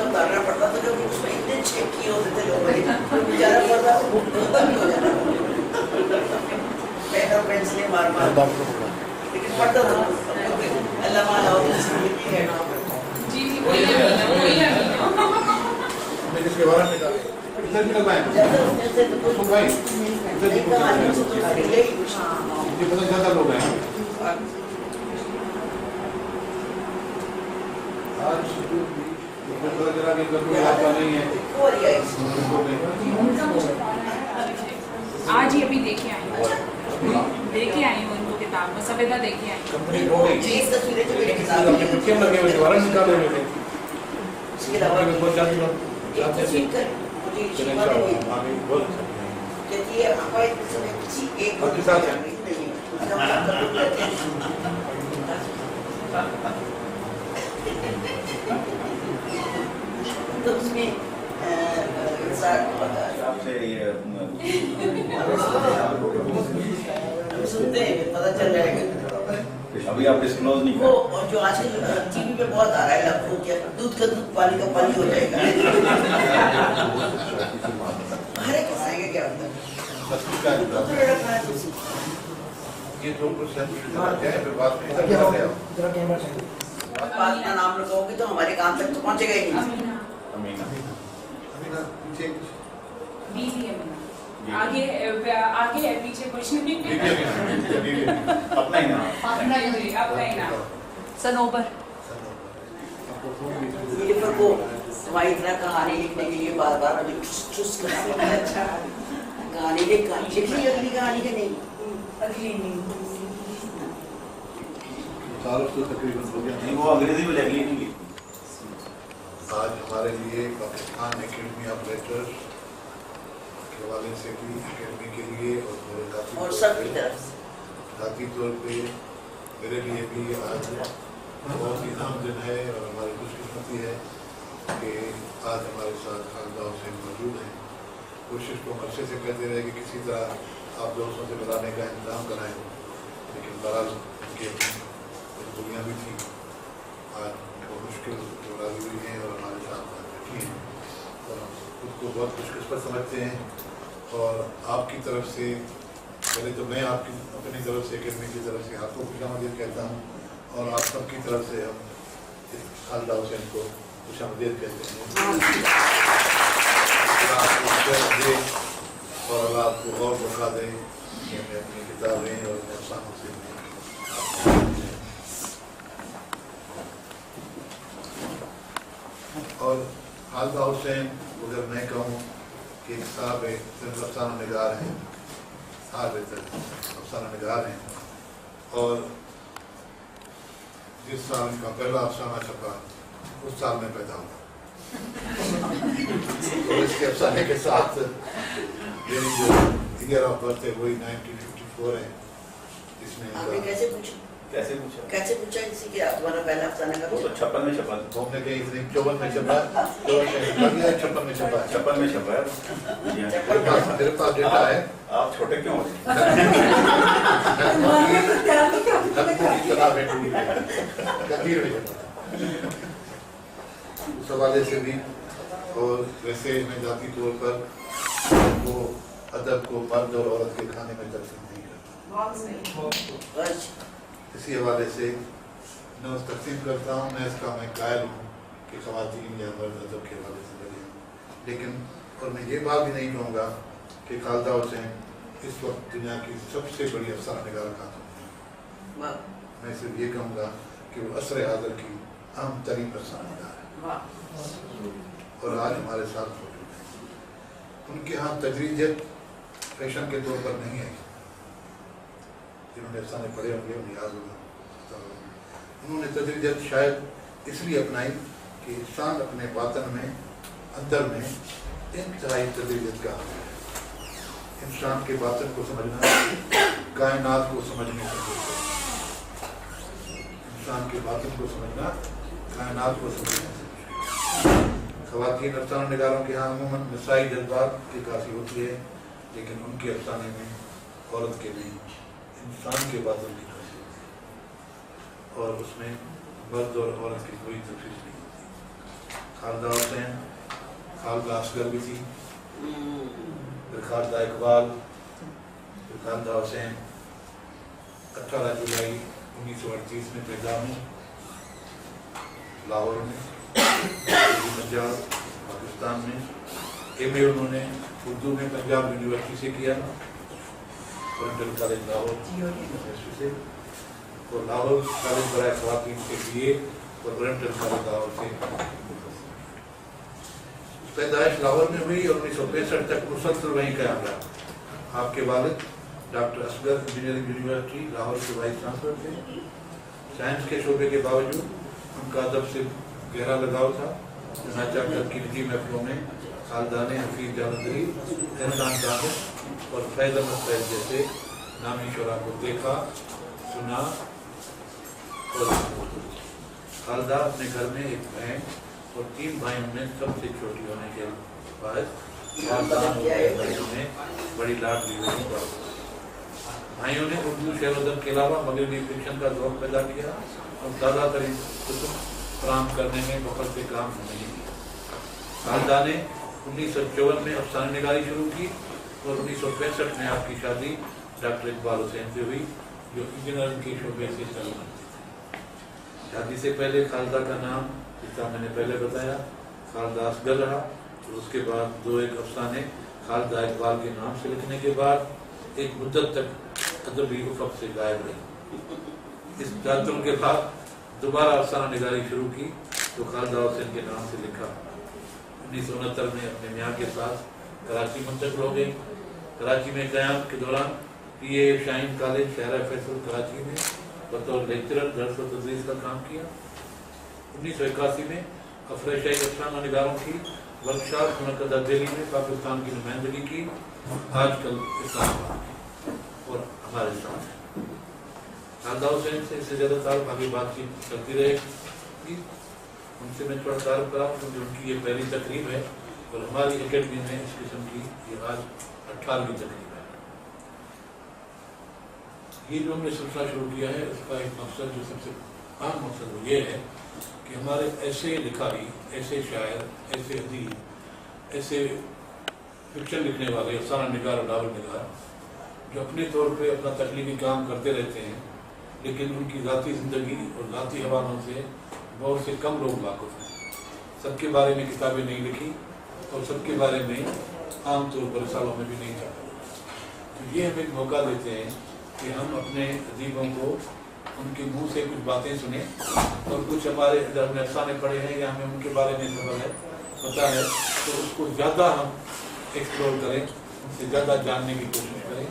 اتارنا پڑتا تھا کیونکہ اس میں اتنے چیک کیے ہوتے تھے لوگوں نے بیچارہ پڑتا ہو جاتا پین اور پینسلیں مار مار لیکن پڑھتا تھا اللہ مالا ہے جی جی وہی اس کے بارے میں ادھر نکلوائیں بھائی مجھے پتہ زیادہ لوگ ہیں آج ہی ابھی دیکھ کے آئی ہوں ان کو کتاب میں سفیدہ دیکھ کے آئی ہوں تو اس میں سنتے ہیں پتہ چل جائے گا ابھی آپ ڈسکلوز نہیں وہ اور جو آج کل ٹی وی پہ بہت آ رہا ہے لفظوں کیا دودھ کا دودھ پانی کا پانی ہو جائے گا ہر ایک آئے گا کیا بات کا نام لگاؤ گے تو ہمارے کام تک تو پہنچے گا ہی نہیں آگے آگے پیچھے کچھ نہیں اپنا ہی نام اپنا ہی نام سنوبر نیلوفر کو ہماری طرح کہانی لکھنے کے لیے بار بار چس کرنا اچھا کہانی لکھ لی اگلی کہانی کے نہیں اگلی نہیں نہیں وہ انگریزی میں لکھ لی نہیں. آج ہمارے لیے پاکستان اکیڈمی آف لیٹرز کے حوالے سے بھی اکیڈمی کے لیے اور سب کی طرف سے ذاتی طور پہ میرے لیے بھی آج بہت ہی اہم دن ہے اور ہماری خوش قسمتی ہے کہ آج ہمارے ساتھ خالدہ حسین موجود ہیں. کوشش تو عرصے سے کرتے رہے کہ کسی طرح آپ دوستوں سے بلانے کا انتظام کرائیں لیکن بہرحال ان کی اپنی مجبوریاں بھی تھیں. آج وہ مشکل جو راضی ہوئی ہیں اور ہمارے ساتھ بیٹھی ہیں اور خود کو بہت خوش قسمت سمجھتے ہیں. اور آپ کی طرف سے پہلے تو میں آپ کی اپنی طرف سے اکیڈمی کی طرف سے آپ کو خوش آمدید کہتا ہوں اور آپ سب کی طرف سے ہم خالدہ حسین کو خوش آمدید کہتے ہیں. آپ کو خیر دے اور اللہ آپ کو اور بقا دے کہ ہمیں اپنی کتابیں اور اپنے افسانوں سے اور خالدہ حسین اگر میں کہوں کہ ایک صاحب صرف افسانہ نگار ہیں صاحب افسانہ نگار ہیں اور جس سال ان کا پہلا افسانہ چھپا اس سال میں پیدا ہوا اور اس کے افسانے کے ساتھ میری جو ایئر آف برتھ ہے وہی 1954 ہے. اس میں آپ نے کیسے پوچھا اسی کہ تمہارا پہلا افسانہ کب وہ تو 56 میں چھپا تھا. ہم نے کہیں 54 میں چھپا 56 میں چھپا 56 میں چھپا ہے. میرے پاس ڈیٹا ہے. آپ چھوٹے کیوں ہو رہے اس حوالے سے بھی اور ویسے میں ذاتی طور پر وہ ادب کو مرد اور عورت کے کھانے میں تقسیم نہیں کرتا. اسی حوالے سے میں اس تقسیم کرتا ہوں. میں اس کا میں قائل ہوں کہ خواتین یا مرد ادب کے حوالے سے بڑے ہیں لیکن اور میں یہ بات بھی نہیں کہوں گا کہ خالدہ حسین اس وقت دنیا کی سب سے بڑی افسانہ نگار خاتون ہے. میں صرف یہ کہوں گا کہ وہ عصر حاضر کی اہم ترین افسانہ نگار ہے اور آج ہمارے ساتھ موجود ہیں. ان کے ہاں تجریدیت فیشن کے طور پر نہیں ہے. جنہوں نے افسانے پڑھے ہوں گے انہیں یاد ہوگا. انہوں نے تجریدیت شاید اس لیے اپنائی کہ انسان اپنے باطن میں اندر میں انتہائی تجریدیت کا حامل ہے. انسان کے باطن کو سمجھنا کائنات کو سمجھنے سے ملتا ہے. انسان کے باطن کو سمجھنا کائنات کو سمجھنے سے ملتا ہے. خواتین افسانہ نگاروں کے ہاں عموماً نسائی جذبات کی کافی ہوتی ہے لیکن ان کے افسانے میں عورت کے نہیں انسان کے باطن کی کافی ہوتی ہے اور اس میں مرد اور عورت کی کوئی تفریق نہیں ہوتی. खालदा हुसैन, खालदा असगर भी थी, फिर खालदा इकबाल, फिर खालदा हुसैन। 18 जुलाई 1938 में पैदा हुए लाहौर में, पंजाब पाकिस्तान में। एमए उन्होंने उर्दू में पंजाब यूनिवर्सिटी से किया, ओरिएंटल कॉलेज लाहौर यूनिवर्सिटी से, और लाहौर कॉलेज बराए ख़वातीन से बीए और ओरिएंटल कॉलेज लाहौर से। पैदाइश लाहौर में हुई और 1965 तक मुसलसल वहीं कायम रहा। आपके वालिद doctor Asghar engineering university Lahore के वाइस चांसलर थे। साइंस के शोबे के बावजूद उनका अदब से गहरा लगाव था। चुनाचा अक्सर की निजी महफिलों में खालदा ने हफीज जालंधरी, एहसान ताहिर और फैज़ अहमद फैज़ जैसे नामी शुरा को देखा, सुना और खालदा अपने घर में एक बहन और 3 भाइयों में सबसे छोटी होने के बाद भाइयों में बड़ी लाडली हुई। भाइयों ने उर्दू शेर अदब के अलावा मगरबी फिक्शन का ज़ौक़ पैदा किया और ज़्यादातर कुतुब फराहम करने में वक़्त से काम नहीं किया। खालदा ने 1954 में अफसाने निगारी शुरू की और 1965 में आपकी शादी डॉक्टर इकबाल हुसैन से हुई, जो इंजीनियरिंग के शोबे से सरगर्म थे। शादी से पहले खालदा का नाम, जितना मैंने पहले बताया, खालदा असगर रहा। तो उसके बाद 2-1 अफसाने खालदा इकबाल के नाम से लिखने के बाद एक मुद्दत तक अदबी उफ़क़ से गायब रही। इस तातुल के बाद दोबारा अफसाना निगारी शुरू की तो खालदा हुसैन के नाम से लिखा। 1969 में अपने मियाँ के साथ कराची मुंतकिल हो गई। कराची में क़याम के दौरान PA शाहीन कॉलेज शहर फैसल कराची में बतौर लेक्चरर दर्स व तदरीस का काम किया। 1981 में अफरेशाई अफसाना निगारों की वर्कशॉप मुनक़दा दिल्ली में पाकिस्तान की नुमाइंदगी की। आजकल इस्लामाबाद और हमारे साथ खालदा हुसैन से इससे ज़्यादा तारुफ आगे बातचीत चलती रहेगी। उनसे मैं थोड़ा तारुफ कराऊँ क्योंकि उनकी ये पहली तकरीब है और हमारी एकेडमी में इस किस्म की ये आज 18वीं तकरीब है। ये जो हमने सिलसिला शुरू किया है उसका एक मकसद, जो सबसे अहम मकसद वो ये है कि हमारे ऐसे लिखारी, ऐसे शायर, ऐसे अदीब, ऐसे फिक्शन लिखने वाले, अफसाना निगार और नावल निगार जो अपने तौर पे अपना तकलीफी काम करते रहते हैं, लेकिन उनकी ज़ाती ज़िंदगी और ज़ाती हवालों से बहुत से कम लोग वाक़ुफ़ हैं। सबके बारे में किताबें नहीं लिखी और सबके बारे में आम तौर पर रिसालों में भी नहीं छपा। तो ये हम एक मौका देते हैं कि हम अपने अदीबों को उनके मुँह से कुछ बातें सुने और कुछ हमारे हमने अफसाने पढ़े हैं या हमें उनके बारे में खबर है, पता है, तो उसको ज़्यादा हम एक्सप्लोर करें, उनसे ज़्यादा जानने की कोशिश करें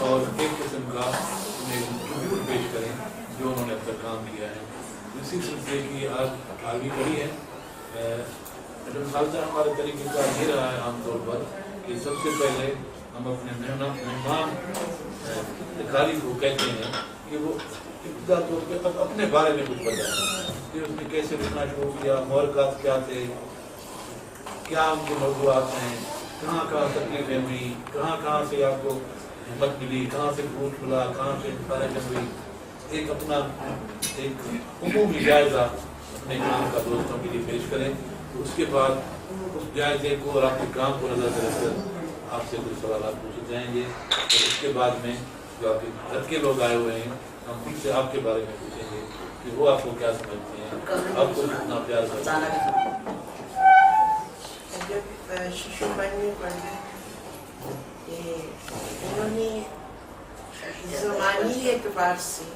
और एक किस्म का उन्हें पेश करें जो उन्होंने अब तक काम किया है। इसी सिलसिले की आज 18वीं कड़ी है। खालसा हमारे तरीके का ये रहा है आमतौर पर कि सबसे पहले हम अपने मेहमान लिखारी को कहते हैं कि वो इब्तदा तौर पर अपने बारे में कुछ बताएं कि उसने कैसे लिखना शुरू किया, मौलिकात क्या थे, क्या उनके मौज़ूआत हैं, कहाँ कहाँ तकलीफें हुई, कहाँ से आपको हिम्मत मिली, कहाँ से झूठ मिला, कहाँ से इंस्पिरेशन हुई। एक अपना एक उमूमी जायज़ा अपने काम का दोस्तों के लिए पेश करें। तो उसके बाद उस जायज़े को और आपके काम को नज़र से रखकर आपसे कुछ सवाल पूछे जाएंगे और उसके बाद में जो आपके घर के लोग आए हुए हैं हम उनसे आपके बारे में पूछेंगे कि वो आपको क्या समझते हैं, आपको कितना प्यार करते हैं। जब शिशुपन में पढ़ा उन्होंने ज़मानी एतबार से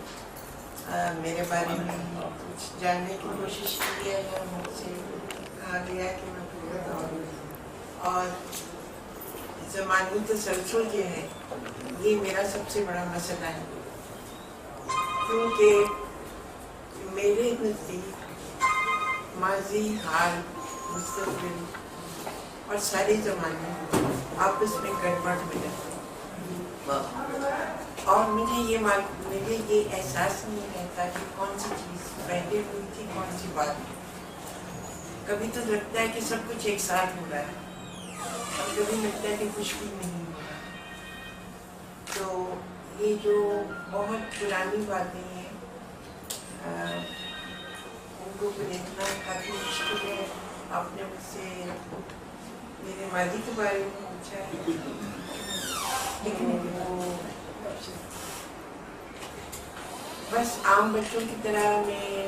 मेरे बारे में कुछ जानने की कोशिश की है या मुझसे कहा गया कि मैं कुछ बताऊँ। और ज़मानी तसलसल जो है ये मेरा सबसे बड़ा मसला है, क्योंकि मेरे नज़दीक माजी, हाल, मुस्तक़बिल और सारे ज़माने आपस में गड़बड़ मिला और मुझे ये एहसास नहीं रहता कि कौन सी चीज़ पहले हुई थी, कौन सी बात। कभी तो लगता है कि सब कुछ एक साथ हो रहा है और कभी लगता है कि कुछ भी नहीं हो रहा। तो ये जो बहुत पुरानी बातें हैं उनको देखना काफ़ी मुश्किल है आपने मुझसे मेरे मादी के बारे में पूछा है, लेकिन वो बस आम बच्चों की तरह मैं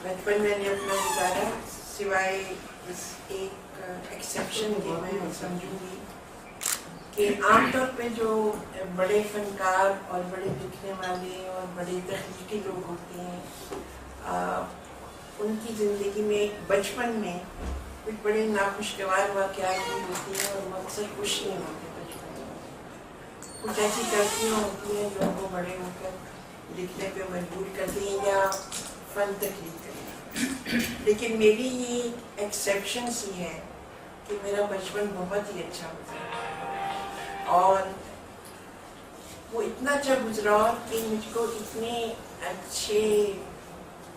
बचपन मैंने अपना गुजारा, सिवाय इस एक एक्सेप्शन के मैं समझूंगी कि आमतौर पे जो बड़े फनकार और बड़े लिखने वाले और बड़े तख्लीकी लोग होते हैं, उनकी ज़िंदगी में बचपन में कुछ बड़े नाखुशगवार वाक़यात भी होती हैं और वो अक्सर खुश नहीं होते बचपन में। कुछ ऐसी गलतियाँ होती हैं जो उनको बड़े होकर लिखने पे मजबूर करती हैं या फन तख्लीक करती हैं। लेकिन मेरी ये एक्सेप्शन सी है कि मेरा बचपन बहुत ही अच्छा गुजरा और वो इतना अच्छा गुजरा कि मुझको इतने अच्छे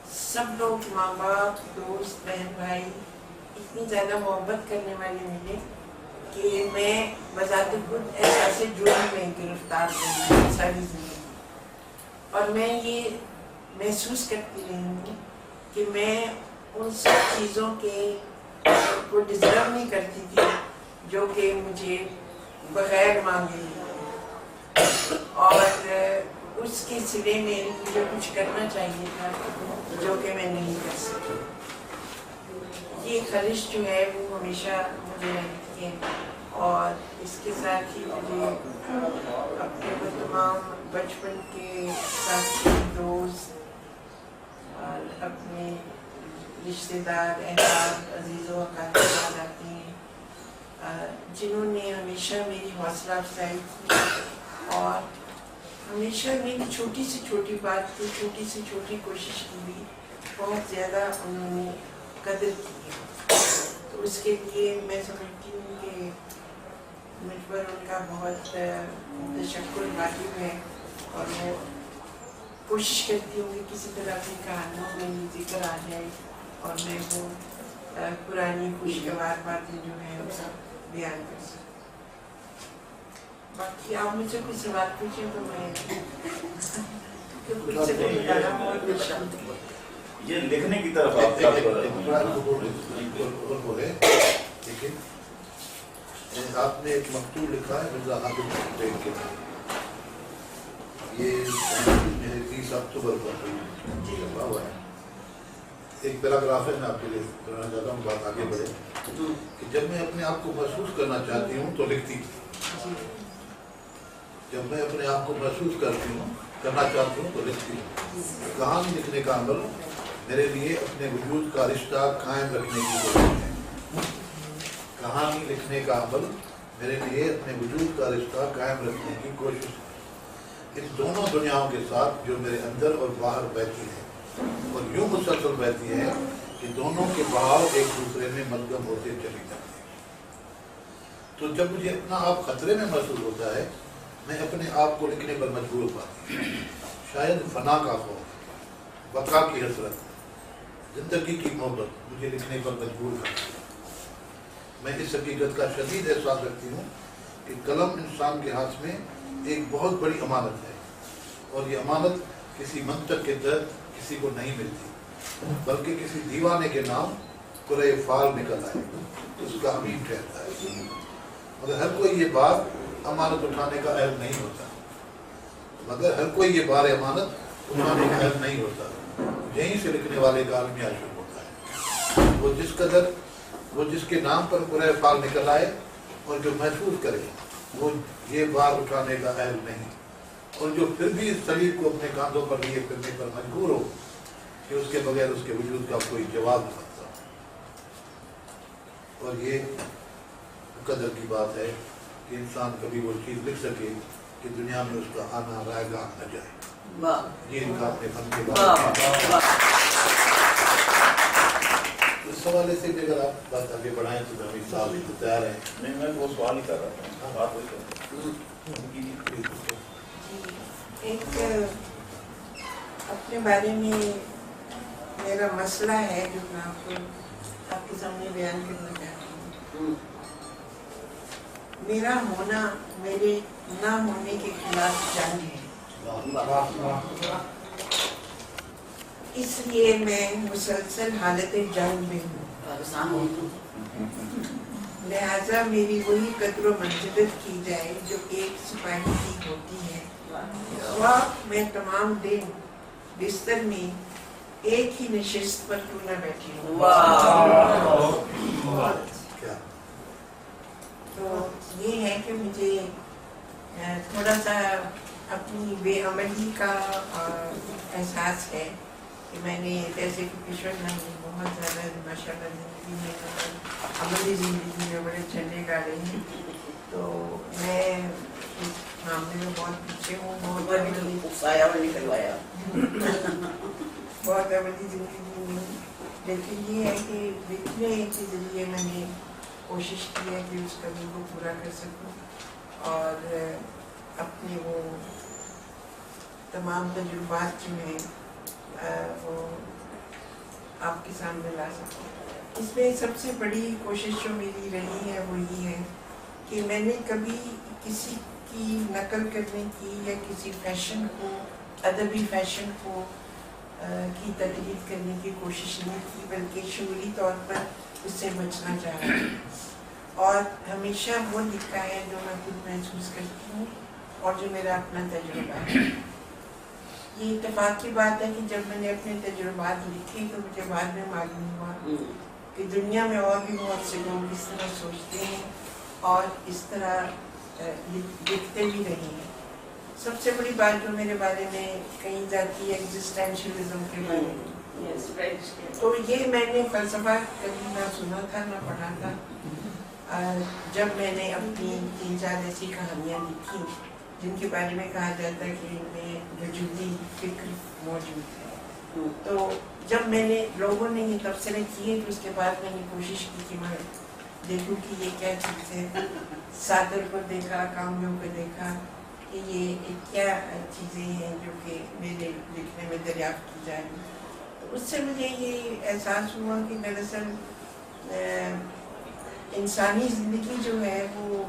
सब लोग, माँ बाप, दोस्त, बहन भाई इतनी ज़्यादा मोहब्बत करने वाले मिले कि मैं बजाते खुद एहसास जुर्म में गिरफ्तार रही सारी जिंदगी। और मैं ये महसूस करती रही हूँ कि मैं उन सब चीज़ों के को डिज़र्व नहीं करती थी जो कि मुझे बगैर मांगे मिली, और उसके सिले में मुझे कुछ करना चाहिए था जो कि मैं नहीं कर सकी। ये खलिश जो है वो हमेशा मुझे रहती है और इसके साथ ही मुझे अपने वो तमाम बचपन के साथी, दोस्त और अपने रिश्तेदार, अहबाब, अजीज़ों का याद आते हैं जिन्होंने हमेशा मेरी हौसला अफजाई की और हमेशा मेरी छोटी से छोटी बात की, छोटी से छोटी कोशिश की भी बहुत ज़्यादा उन्होंने कदर की है। तो उसके लिए मैं समझती हूँ कि मुझ पर उनका बहुत तशक्कुर वाजिब है और वो कोशिश करती हूँ कि किसी तरह अपनी कहानियों में ये जिक्र आ जाए और मैं वो पुरानी खुशगवार बातें जो है वो सब बयान कर सकूँ। बाकी आप मुझे कुछ सवाल पूछें तो मैं कुछ से बताना बहुत मुश्किल है। ये लिखने की तरफ आप बोले, लेकिन आपने एक मकतूब लिखा है मिर्जा हामिद बेग के नाम, ये 30 अक्टूबर को लिखा हुआ है। एक पैराग्राफ है, मैं आपके लिए कहना चाहता हूँ, बात आगे बढ़े कि जब मैं अपने आप को महसूस करना चाहती हूँ तो लिखती हूँ, जब मैं अपने आप को महसूस करना चाहती हूँ तो लिखती हूँ। कहानी लिखने का अमल मेरे लिए अपने वजूद का रिश्ता कायम रखने की कोशिश है। कहानी लिखने का अमल मेरे लिए अपने वजूद का रिश्ता कायम रखने की कोशिश है। इन दोनों दुनियाओं के साथ जो मेरे अंदर और बाहर बहती है और यूँ मुसलसल बहती है कि दोनों के बहाव एक दूसरे में मलगम होते चले जाते हैं। तो जब मुझे अपना आप खतरे में महसूस होता है, मैं अपने आप को लिखने पर मजबूर पाती हूँ। शायद फना का खौफ, बका की हसरत, जिंदगी की मोहब्बत मुझे लिखने पर मजबूर करती है। मैं इस हकीकत का शदीद एहसास रखती हूँ कि कलम इंसान के हाथ में एक बहुत बड़ी अमानत है और ये अमानत किसी मंतक के तहत किसी को नहीं मिलती, बल्कि किसी दीवाने के नाम कुरे फाल निकल आए उसका अमीन ठहरता है। मगर हर कोई ये बात अमानत उठाने का अहल नहीं होता, यहीं से लिखने वाले का अलमिया शुरू होता है। वो जिसके नाम पर कुरे फाल निकल आए और जो महसूस करे वो ये बार उठाने का अहल नहीं, और जो फिर भी इस सलीब को अपने कांधों पर लिए फिरने पर मजबूर हो कि उसके बगैर उसके वजूद का कोई जवाब नहीं सकता। और ये कदर की बात है कि इंसान कभी वो चीज़ लिख सके कि दुनिया में उसका आना रायगा न जाए। ये इनका अपने फन के बारे में। इस हवाले से भी अगर आप बात आगे बढ़ाएं तो हम इस साल तो तैयार हैं। नहीं, मैं वो सवाल ही कर रहा था, बात वही कर एक अपने बारे में मेरा मसला है जो मैं आपके सामने बयान करना चाहती हूँ। मेरा होना मेरे ना होने के खिलाफ जंग है। इसलिए मैं मुसलसल हालत जंग में हूँ। पाकिस्तान में लिहाजा मेरी वही कद्र मंजिलत की जाए जो एक सिपाही की होती है। वह मैं तमाम दिन बिस्तर में एक ही नशिस्त पर क्यों न बैठी हूँ। क्या तो ये है कि मुझे थोड़ा सा अपनी बेअमली का एहसास है कि मैंने जैसे कि किशोर भाई ने बहुत ज़्यादा माशाल्लाह ज़िंदगी में अमली ज़िंदगी में बड़े झंडे गाड़े हैं, तो मैं इस मामले में बहुत पीछे हूँ। उकसाया और निकलवाया बहुत अमली ज़िंदगी में, लेकिन ये है कि लिखने के ज़रिए मैंने कोशिश की है कि उस कमी को पूरा कर सकूँ और अपने वो तमाम तजुर्बात जो हैं वो आपके सामने ला सकूँ। इसमें सबसे बड़ी कोशिश जो मेरी रही है वो ये है कि मैंने कभी किसी की नकल करने की या किसी फैशन को, अदबी फैशन को की तकलीफ करने की कोशिश नहीं की, बल्कि शूरी तौर पर उससे बचना चाहा और हमेशा वो लिखा है जो मैं खुद महसूस करती हूँ और जो मेरा अपना तजुर्बा है। ये इत्तेफाक की बात है कि जब मैंने अपने तजुर्बात लिखे तो मुझे बाद में मालूम हुआ कि दुनिया में और भी बहुत से लोग इस तरह सोचते हैं और इस तरह लिखते भी रहे हैं। सबसे बड़ी बात जो मेरे बारे में कही जाती है एग्जिस्टेंशलिज्म के बारे में, तो ये मैंने फलसफा कभी ना सुना था ना पढ़ा था। जब मैंने अपनी 3-4 ऐसी कहानियाँ लिखी जिनके बारे में कहा जाता है कि इनमें वजूदी फिक्र मौजूद है, तो जब मैंने लोगों ने ये तबसरे किए तो उसके बाद मैंने कोशिश की कि मैं देखूं कि ये क्या चीज़ है। सादर को देखा, कामियों को देखा कि ये क्या चीज़ें हैं जो कि मेरे लिखने में दरियाफ्त की जाएंगी। तो उससे मुझे ये एहसास हुआ कि दरअसल इंसानी ज़िंदगी जो है वो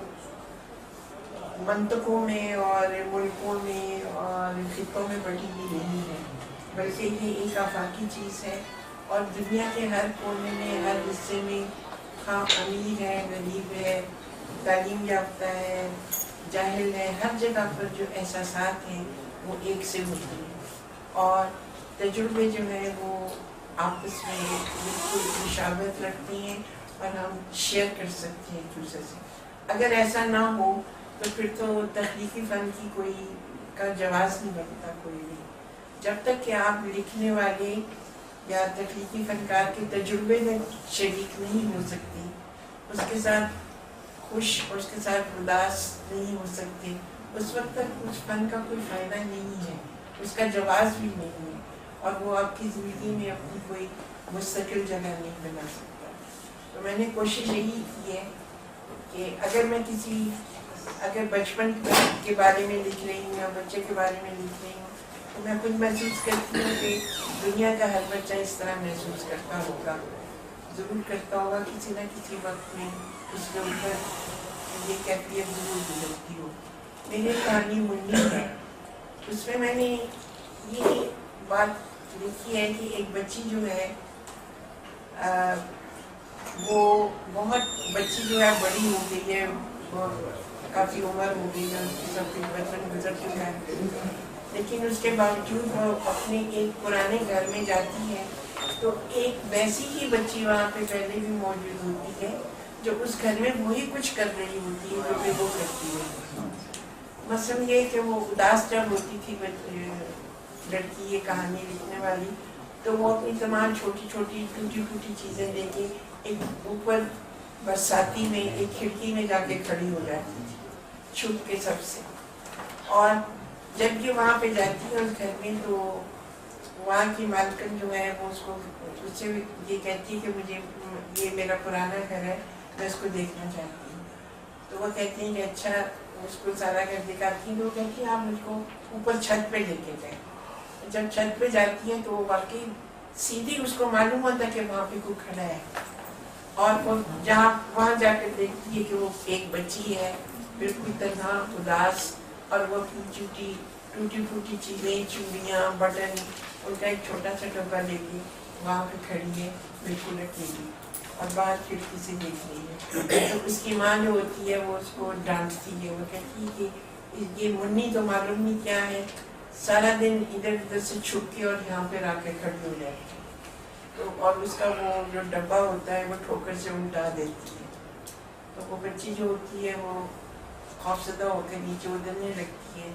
मंतकों में और मुल्कों में और खितों में बढ़ी हुई नहीं है, बल्कि ये एक आफाकी चीज़ है और दुनिया के हर कोने में, हर हिस्से में, हाँ अमीर है, गरीब है, तालीम याफ्ता है, जाहिल है, हर जगह पर जो एहसासात हैं वो एक से होते हैं और तजुर्बे जो है वो आपस में बिल्कुल मुशाबहत रखती हैं और हम शेयर कर सकते हैं एक दूसरे से। अगर ऐसा ना हो तो फिर तो तख्लीकी फ़न की कोई का जवाज़ नहीं बनता कोई भी। जब तक कि आप लिखने वाले या तख्लीकी फ़नकार के तजुर्बे में शरीक नहीं हो सकते, उसके साथ खुश और उसके साथ उदास नहीं हो सकते, उस वक्त तक उस फ़न का कोई फ़ायदा नहीं है, उसका जवाज़ भी नहीं है और वो आपकी ज़िंदगी में अपनी कोई मुस्तकिल जगह नहीं बना सकता। तो मैंने कोशिश यही की है कि अगर बचपन के बारे में लिख रही हूँ या बच्चे के बारे में लिख रही हूँ तो मैं खुद महसूस करती हूँ कि दुनिया का हर बच्चा इस तरह महसूस करता होगा, ज़रूर करता होगा, किसी न किसी वक्त में उसके ऊपर ये कैफियत ज़रूर गुजरती हो। मेरी कहानी मुन्नी है, उसमें मैंने ये बात लिखी है कि एक बच्ची जो है वो बहुत बच्ची जो है बड़ी हो गई है, वो काफ़ी उम्र हो गई है, उसकी सब कुछ बचपन गुजर चुका है, लेकिन उसके बावजूद वो अपने एक पुराने घर में जाती है तो एक वैसी ही बच्ची वहाँ पे पहले भी मौजूद होती है जो उस घर में वही कुछ कर रही होती है जो कि वो करती है। मसलन ये कि वो उदास जब होती थी लड़की ये कहानी लिखने वाली, तो वो अपनी तमाम छोटी छोटी टूटी फूटी चीज़ें लेके एक ऊपर बरसाती में एक खिड़की में जाके खड़ी हो जाती थी छुप के सबसे, और जब ये वहाँ पे जाती है उस घर में तो वहाँ की मालकन जो है वो उससे ये कहती है कि मुझे ये मेरा पुराना घर है, मैं इसको देखना चाहती हूँ। तो वो कहती हैं कि अच्छा, उसको सारा घर दिखाती हैं। तो वो कहती हैं आप मुझको ऊपर छत पे लेके गए। जब छत पे जाती हैं तो वो वाकई सीधी उसको मालूम होता है कि वहाँ पे कोई खड़ा है, और वो जहाँ वहाँ जाकर देखती है कि वो एक बच्ची है बिल्कुल तन्हा उदास, और वो टूटी फूटी चीज़ें, चूड़ियाँ, बटन उनका एक छोटा सा डब्बा लेके वहाँ पे खड़ी है, बिल्कुल अकेली, और बाहर खिड़की से देख रही है। तो उसकी माँ जो होती है वो उसको डांटती है, वो कहती है कि ये मुन्नी तो मालूम नहीं क्या है, सारा दिन इधर उधर से छुप के और यहाँ पे आके खड़ी हो जाती है। तो और उसका वो जो डब्बा होता है वो ठोकर से उल्टा देती है। तो वो बच्ची जो होती है वो खौफजदा होकर नीचे उतरने लगती है।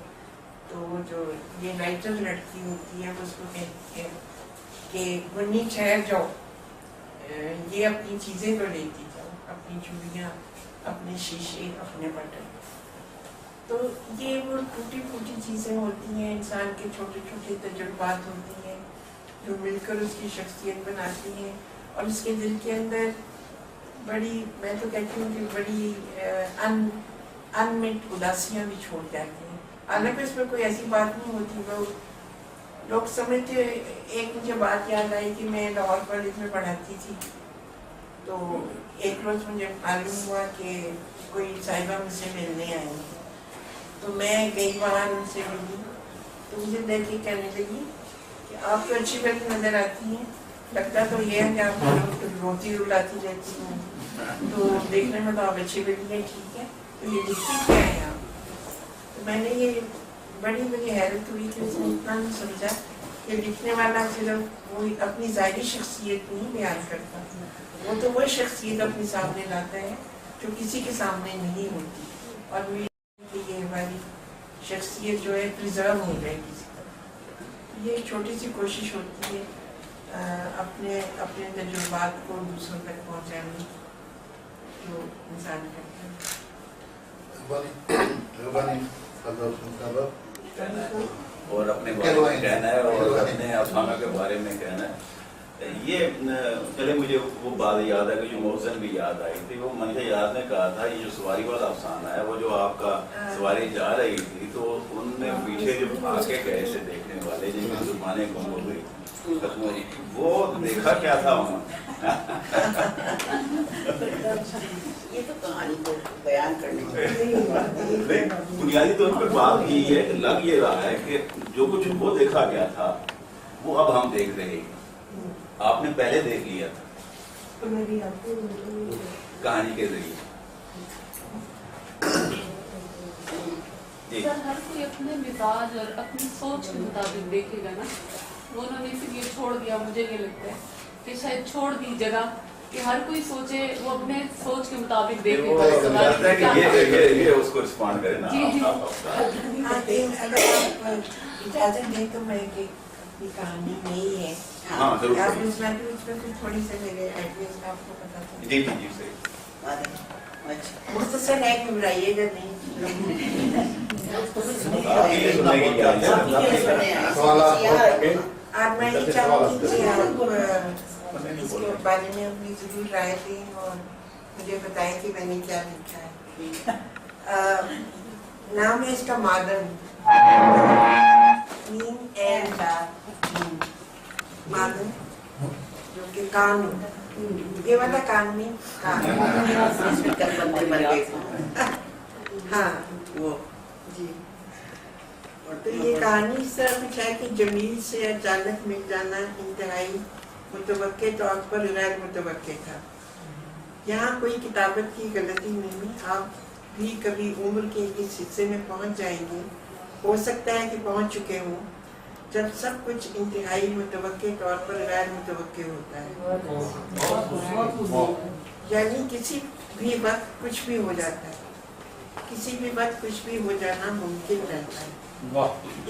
तो वो जो ये राइटर लड़की होती है वो उसको कहती है कि मुन्नी ठहर जाओ, ये अपनी चीज़ें तो लेती जाओ, अपनी चूड़ियाँ, अपने शीशे, अपने बटन। तो ये वो टूटी फूटी चीज़ें होती हैं, इंसान के छोटे छोटे तजुर्बात होती हैं जो मिलकर उसकी शख्सियत बनाती हैं और उसके दिल के अंदर बड़ी, मैं तो कहती हूँ कि बड़ी अनमेट उदासियाँ भी छोड़ जाती हैं। हालांकि इसमें कोई ऐसी बात नहीं होती, लोग समझते। एक मुझे बात याद आई कि मैं लाहौर कॉलेज में पढ़ाती थी, तो एक रोज़ मुझे मालूम हुआ कि कोई साहिबा मुझसे मिलने आई, तो मैं गई वहाँ उनसे मिली। तो मुझे देख के कहने लगी कि आप तो अच्छी बात नज़र आती हैं, लगता तो ये है कि आप रोती रुलाती रहती हैं, तो देखने में तो आप अच्छी बनी है, ठीक है, तो ये लिखती क्या है आप? तो मैंने ये बड़ी मुझे हैरत हुई कि उसने इतना नहीं समझा कि लिखने वाला सिर्फ वो अपनी ज़ाहिरी शख्सियत नहीं बयान करता, वो तो वह शख्सियत अपने सामने लाता है जो किसी के सामने नहीं होती, और ये हमारी शख्सियत जो है प्रिजर्व हो जाए किसी तरह। ये एक छोटी सी कोशिश होती है अपने अपने तजुर्बात को दूसरों तक पहुँचाने की, जो इंसान करता है। और अपने बारे में कहना है और अपने अफसानों के बारे में कहना है। ये पहले मुझे वो बात याद है कि जो मौसम भी याद आई थी, वो मनीषा याद ने कहा था ये जो सवारी वाला अफसाना है, वो जो आपका सवारी जा रही थी तो उनने पीछे जो आके गए थे देखने वाले जिनकी जुबानें गुम हो गई, वो देखा क्या था उन्होंने? ये तो कहानी को बयान करने की बुनियादी तौर पर बात ये है कि लग ये रहा है कि जो कुछ वो देखा गया था वो अब हम देख रहे हैं, आपने पहले देख लिया था कहानी के जरिए। सर हर कोई अपने मिजाज और अपनी सोच के मुताबिक देखेगा ना, वो उन्होंने इसीलिए छोड़ दिया। मुझे ये लगता है कि शायद छोड़ दी जगह कि हर कोई सोचे, वो अपने सोच के मुताबिक देखे। ये उसको रिस्पॉन्ड करे ना। अगर आप इजाजत दें तो मैं अपनी कहानी में ही है, हाँ जरूर आप उसमें कुछ थोड़ी से मेरे आइडियाज आपको पता था। जी जी जी सही। मुख्तसर है, घबराइएगा नहीं। और मैं ये चाहूँगी कि आप इसके बारे में अपनी जरूर राय दें और मुझे बताएं कि मैंने क्या लिखा है। नाम है इसका मादन, मादन जो कि कान, ये वाला कान में हाँ वो जी। तो ये कहानी इस तरह कुछ है कि जमील से अचानक मिल जाना इंतहाई मुतवक्के तौर पर गैर मुतवक्के था। यहाँ कोई किताबत की गलती नहीं, आप भी कभी उम्र के इस हिस्से में पहुँच जाएंगे, हो सकता है कि पहुँच चुके हों, जब सब कुछ इंतहाई मुतवक्के तौर पर गैर मुतवक्के होता है। यानी किसी भी वक्त कुछ भी हो जाता है, किसी भी वक्त कुछ भी हो जाना मुमकिन रहता है।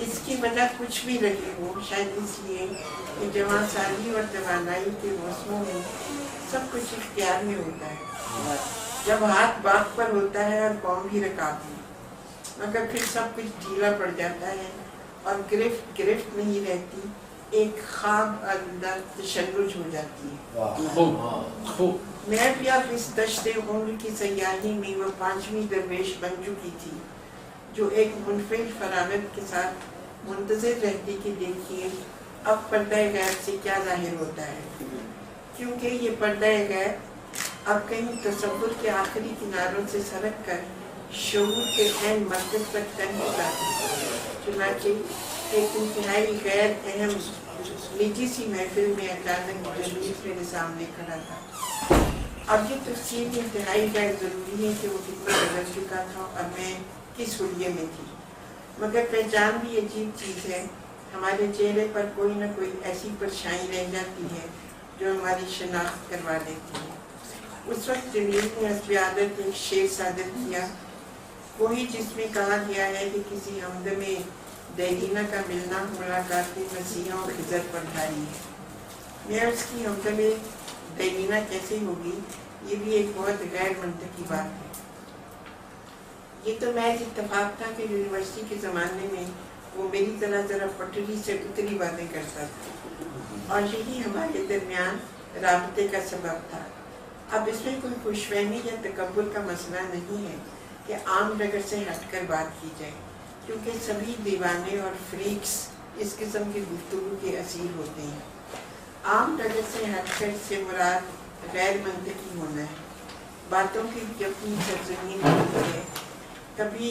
इसकी वजह कुछ भी रही हो, शायद इसलिए कि जवान साली और जवानाई के मौसमों में सब कुछ इख्तियार में होता है। जब हाथ बात पर होता है और पाँव भी रकाब में, मगर फिर सब कुछ ढीला पड़ जाता है और गिरफ्त नहीं रहती, एक ख्वाब अंदर तशन्नुज हो जाती है। मैं भी अब इस दश्ते उम्र की सयाही में वो 5वीं दरवेश बन चुकी थी, जो एक मुनफिल फरागत के साथ मुंतज़िर रहती कि देखिए अब पर्दा गैब से क्या जाहिर होता है, क्योंकि ये पर्दा गैब अब कहीं तसव्वुर के आखिरी किनारों से सरक कर शऊर के ऐन मरकज़ तक तन होता है। चुनांचे एक इंतहाई गैर अहम निजी सी महफिल में अचानक जमील मेरे सामने खड़ा था। अब ये तफसील इंतहाई गैर ज़रूरी है कि वो कितना बदल चुका था और मैं किस हुलिये में थी, मगर पहचान भी अजीब चीज़ है। हमारे चेहरे पर कोई ना कोई ऐसी परछाई रह जाती है जो हमारी शनाख्त करवा देती है। उस वक्त जमील ने हस्ब आदत एक शेर सादर किया, वही जिसमें कहा गया है कि किसी हमदमे दैदीना का मिलना मुलाकात मसीहा और खिजर पर भारी है। मैं उसकी हमदमे दैदीना कैसे होगी, ये भी एक बहुत गैर मंतकी बात है। ये तो महज इत्तेफाक था कि यूनिवर्सिटी के ज़माने में वो मेरी तरह जरा पटरी से उतरी बातें करता था और यही हमारे दरमियान राबते का सबब था। अब इसमें कोई खुशफहमी या तकब्बुर का मसला नहीं है कि आम डगर से हटकर बात की जाए, क्योंकि सभी दीवाने और फ्रीक्स इस किस्म की गुफ्तगू के असीर होते हैं। आम डगर से हटकर से मुराद गैर मंतकी होना है। बातों की भी अपनी सरजमीन होती है। कभी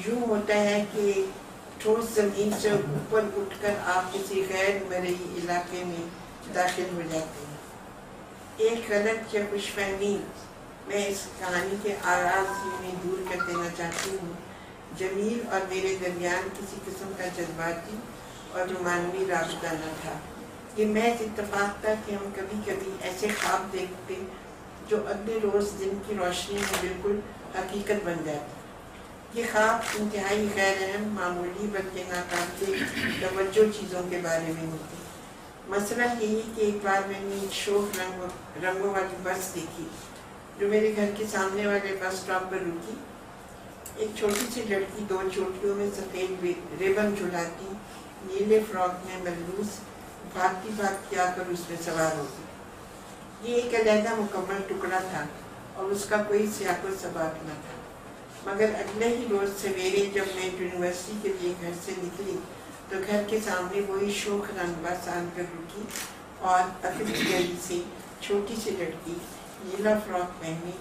यूँ होता है कि ठोस ज़मीन से ऊपर उठकर आप किसी गैर मरई इलाके में दाखिल हो जाते हैं। एक गलत या खुशफहमी मैं इस कहानी के आगाज़ में दूर कर देना चाहती हूँ। जमील और मेरे दरमियान किसी किस्म का जज्बाती और रोमानवी राबता न था। ये महज इत्तेफाक था कि हम कभी कभी ऐसे ख्वाब देखते जो अगले रोज़ दिन की रोशनी में बिल्कुल हकीकत बन जाती। ये ख्वाब इंतहाई गैर अहम, मामूली बल्कि नाकाबिल तवज्जो चीज़ों के बारे में होते। मसला यही कि एक बार मैंने एक शोक रंगों वाली बस देखी जो मेरे घर के सामने वाले बस स्टॉप पर रुकी। एक छोटी सी लड़की दो चोटियों में सफ़ेद रिबन झुलाती, नीले फ्रॉक में मलबूस भागती आकर उसमें सवार हो गई। ये एक अलहदा मुकम्मल टुकड़ा था और उसका कोई सियाको सबाब न था। मगर अगले ही रोज़ सवेरे जब मैं यूनिवर्सिटी के लिए घर से निकली तो घर के सामने वही शोक रंग बस आकर रुकी और अगली गली से छोटी सी लड़की नीला फ्रॉक पहनी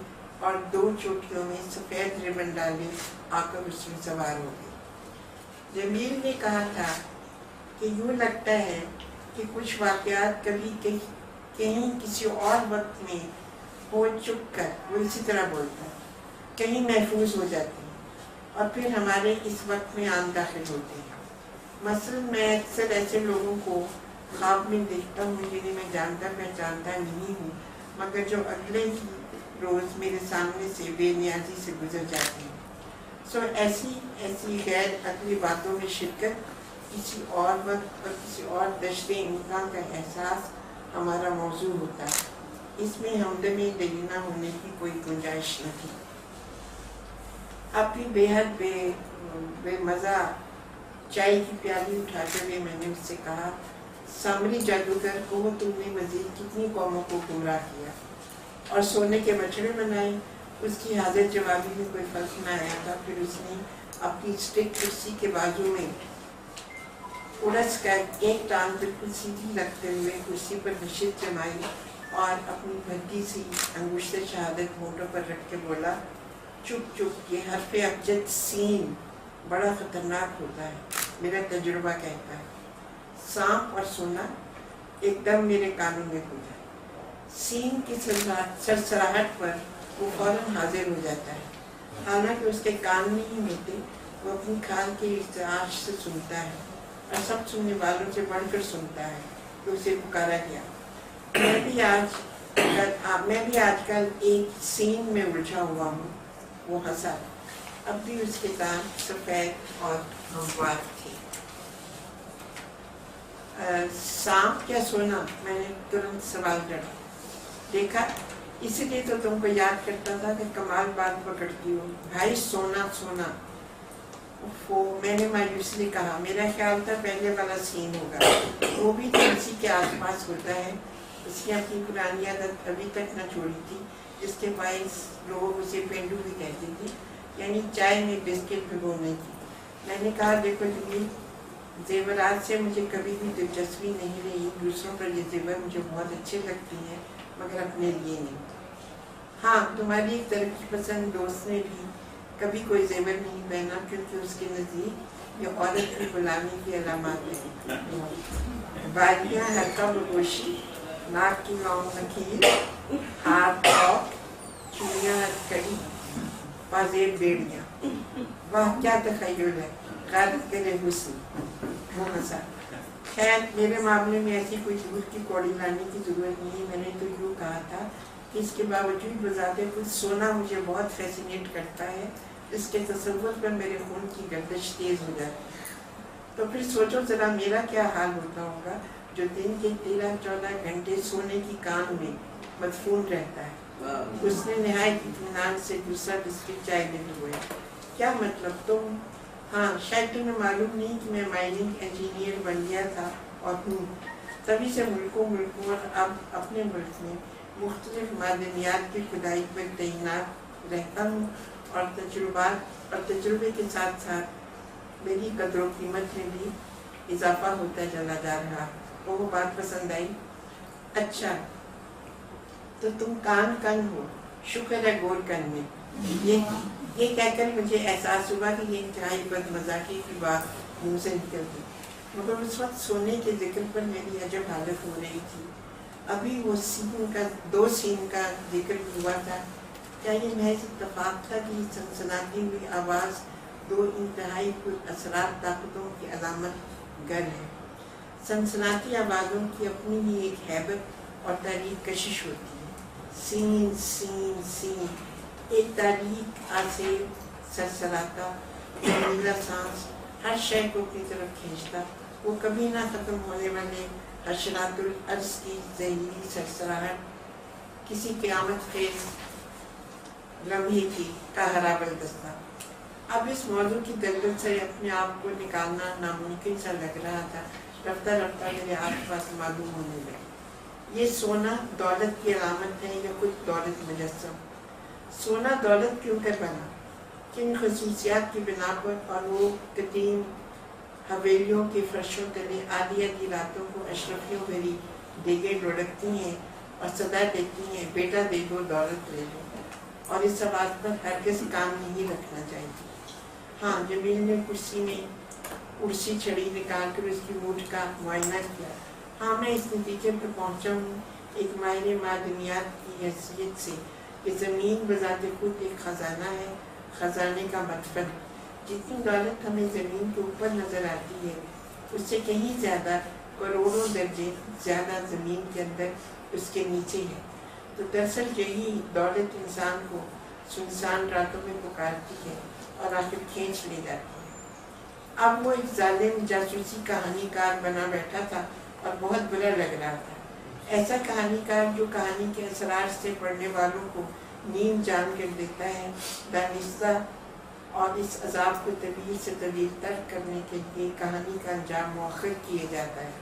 और दो चोटियों में सफ़ेद रिबन डाले आकर उसमें सवार हो गई। जमील ने कहा था कि यूँ लगता है कि कुछ वाक़यात कभी कहीं किसी और वक्त में हो चुक कर वो इसी तरह बोलता, कहीं महफूज हो जाते हैं और फिर हमारे इस वक्त में आम दाखिल होते हैं। मसलन मैं अक्सर ऐसे लोगों को ख्वाब में देखता हूँ जिन्हें मैं जानता पहचानता नहीं हूँ, मगर जो अगले ही रोज़ मेरे सामने से बेनियाजी से गुजर जाते हैं। सो ऐसी गैर अगली बातों में शिरकत, किसी और वक्त और किसी और दश्ते इम्कान का एहसास हमारा मौजू होता है। इसमें हमदमे दलीना होने की कोई गुंजाइश न थी। अपनी बेहद बेमज़ा चाय की प्याली उठाते हुए मैंने उससे कहा, सामरी जादूगर को तुमने मज़ीद कितनी कौमों को गुमराह किया और सोने के बछड़े बनाए। उसकी हाजिर जवाबी में कोई फर्क न आया था। फिर उसने अपनी स्टिक कुर्सी के बाजू में उड़स कर एक टांग बिल्कुल सीधी रखते हुए कुर्सी पर नशित जमाई और अपनी भद्दी सी अंगूठे शहादत होठों पर रख के बोला, चुप चुप, ये हर्फ़े अबजद सीन बड़ा ख़तरनाक होता है, मेरा तजुर्बा कहता है। सांप और सोना एकदम मेरे कानों में कूदा। सीन की सरसराहट पर वो फौरन हाजिर हो जाता है, हालांकि उसके कान नहीं होते। वो अपनी खाल के इर्तिआश से सुनता है और सब सुनने वालों से बढ़कर सुनता है कि उसे पुकारा गया। मैं भी आजकल एक सीन में उलझा हुआ हूँ। वो हंसा। अब भी उसके दांत सफ़ेद और हमवार थे। सांप क्या सोना? मैंने तुरंत सवाल जड़ा। देखा, इसीलिए तो तुमको याद करता था कि कमाल बात पकड़ती हो भाई, सोना सोना। वो मैंने मायूसी कहा, मेरा ख्याल था पहले वाला सीन होगा, वो भी तो इसी के आसपास होता है। उसकी अपनी पुरानी आदत अभी तक न छोड़ी थी, जिसके बायस लोग उसे पेंडू भी कहते थे, यानी चाय में बिस्किट भिगोने की। मैंने कहा, देखो दीदी, जेवरात से मुझे कभी भी दिलचस्पी नहीं रही। दूसरों पर ये जेवर मुझे बहुत अच्छे लगते हैं, मगर अपने लिए नहीं। हाँ, तुम्हारी एक तरक्की पसंद दोस्त ने भी कभी कोई जेवर नहीं पहना, क्योंकि उसके नज़दीक ये औरत की गुलामी की अलामत है। बालियां हल्का बगोशी, नाक की लौंग नकील, हाथ पाँव, चूड़ियां हथकड़ी, पाजेब बेड़ियां। वाह क्या तखय्युल है, गालिब तेरे हुस्न। वो हंसा। खैर मेरे मामले में ऐसी कोई दूध की कौड़ी लाने की जरूरत नहीं। मैंने तो यूँ कहा था कि इसके बावजूद बजाते कुछ सोना मुझे बहुत फैसिनेट करता है। इसके तसव्वुर पर मेरे खून की गर्दिश तेज हो जाती है। तो फिर सोचो जरा मेरा क्या हाल होता होगा जो दिन के 13-14 घंटे सोने की काम में मदफून रहता है। उसने निहायत इत्मीनान से दूसरा बिस्किट चाय ले लिया। क्या मतलब तुम? हाँ, शायद तुम्हें मालूम नहीं कि मैं माइनिंग इंजीनियर बन गया था और हूँ। तभी से मुल्कों और अब अपने मुल्क में मुख्तलिफ मादनियात की खुदाई पर तैनात रहता हूँ और तजुर्बे के साथ साथ मेरी कदर कीमत में भी इजाफा होता चला जा रहा। वो बात पसंद आई? अच्छा, तो तुम कान हो, शुक्र है गोर कन में। ये कहकर मुझे एहसास हुआ कि ये इंतहाई बदमज़ाकी की बात मुँह से निकल गई। मगर उस वक्त सोने के जिक्र पर मेरी अजब हालत हो रही थी। अभी वो दो सीन का जिक्र हुआ था। क्या ये महज इत्तेफाक था कि सनसनाती हुई आवाज़ दो इंतहाई असरात ताकतों की अलामत गर है? सनसनाती आवाज़ों की अपनी ही एक हैबत और तारीख कशिश होती है। सीन सीन सीन, एक तारीख आसे सरसराता, नीला सांस हर शय को अपनी तरफ खींचता। वो कभी ना खत्म होने वाले हशरातुल अर्ज़ की ज़हरीली सरसराहट, किसी क़यामत खेज़ लम्हे की कहरा बलदस्ता। अब इस मौजू की दलदल से अपने आप को निकालना नामुमकिन सा लग रहा था। रफ्ता रफ्ता मेरे आस पास मालूम होने लगा। ये सोना दौलत की अलामत है या कुछ दौलत मुजस्सम? सोना दौलत क्यों कर बना? किन खसूसियात की बिना पर? और वो कदीम हवेलियों के फर्शों तले आधी आधी रातों को अशरफियों भरी देगे लुढ़कती हैं और सदा देती हैं, बेटा दे दो, दौलत ले लो। और इस सवाल पर हरगिज़ काम नहीं रखना चाहिए। हाँ, जमील ने कुर्सी छड़ी निकाल कर उसकी मूठ का मुआयना किया। हाँ, मैं इस नतीजे पर पहुँचा हूँ एक माहिर मादनियात की हैसियत से कि ज़मीन बज़ाते खुद एक ख़जाना है, ख़जाने का मतलब। जितनी दौलत हमें ज़मीन के ऊपर नज़र आती है उससे कहीं ज़्यादा, करोड़ों दर्जे ज़्यादा ज़मीन के अंदर उसके नीचे है। तो दरअसल यही दौलत इंसान को सुनसान रातों में पुकारती है और आखिर खींच ले जाती है। अब वो एक जालिम जासूसी कहानीकार बना बैठा था और बहुत बुरा लग रहा था। ऐसा कहानीकार जो कहानी के असरार से पढ़ने वालों को नींद जान कर देता है, दानिस्ता, और इस अजाब को तवील से तवील तर्क करने के लिए कहानी का अंजाम मौखर किए जाता है।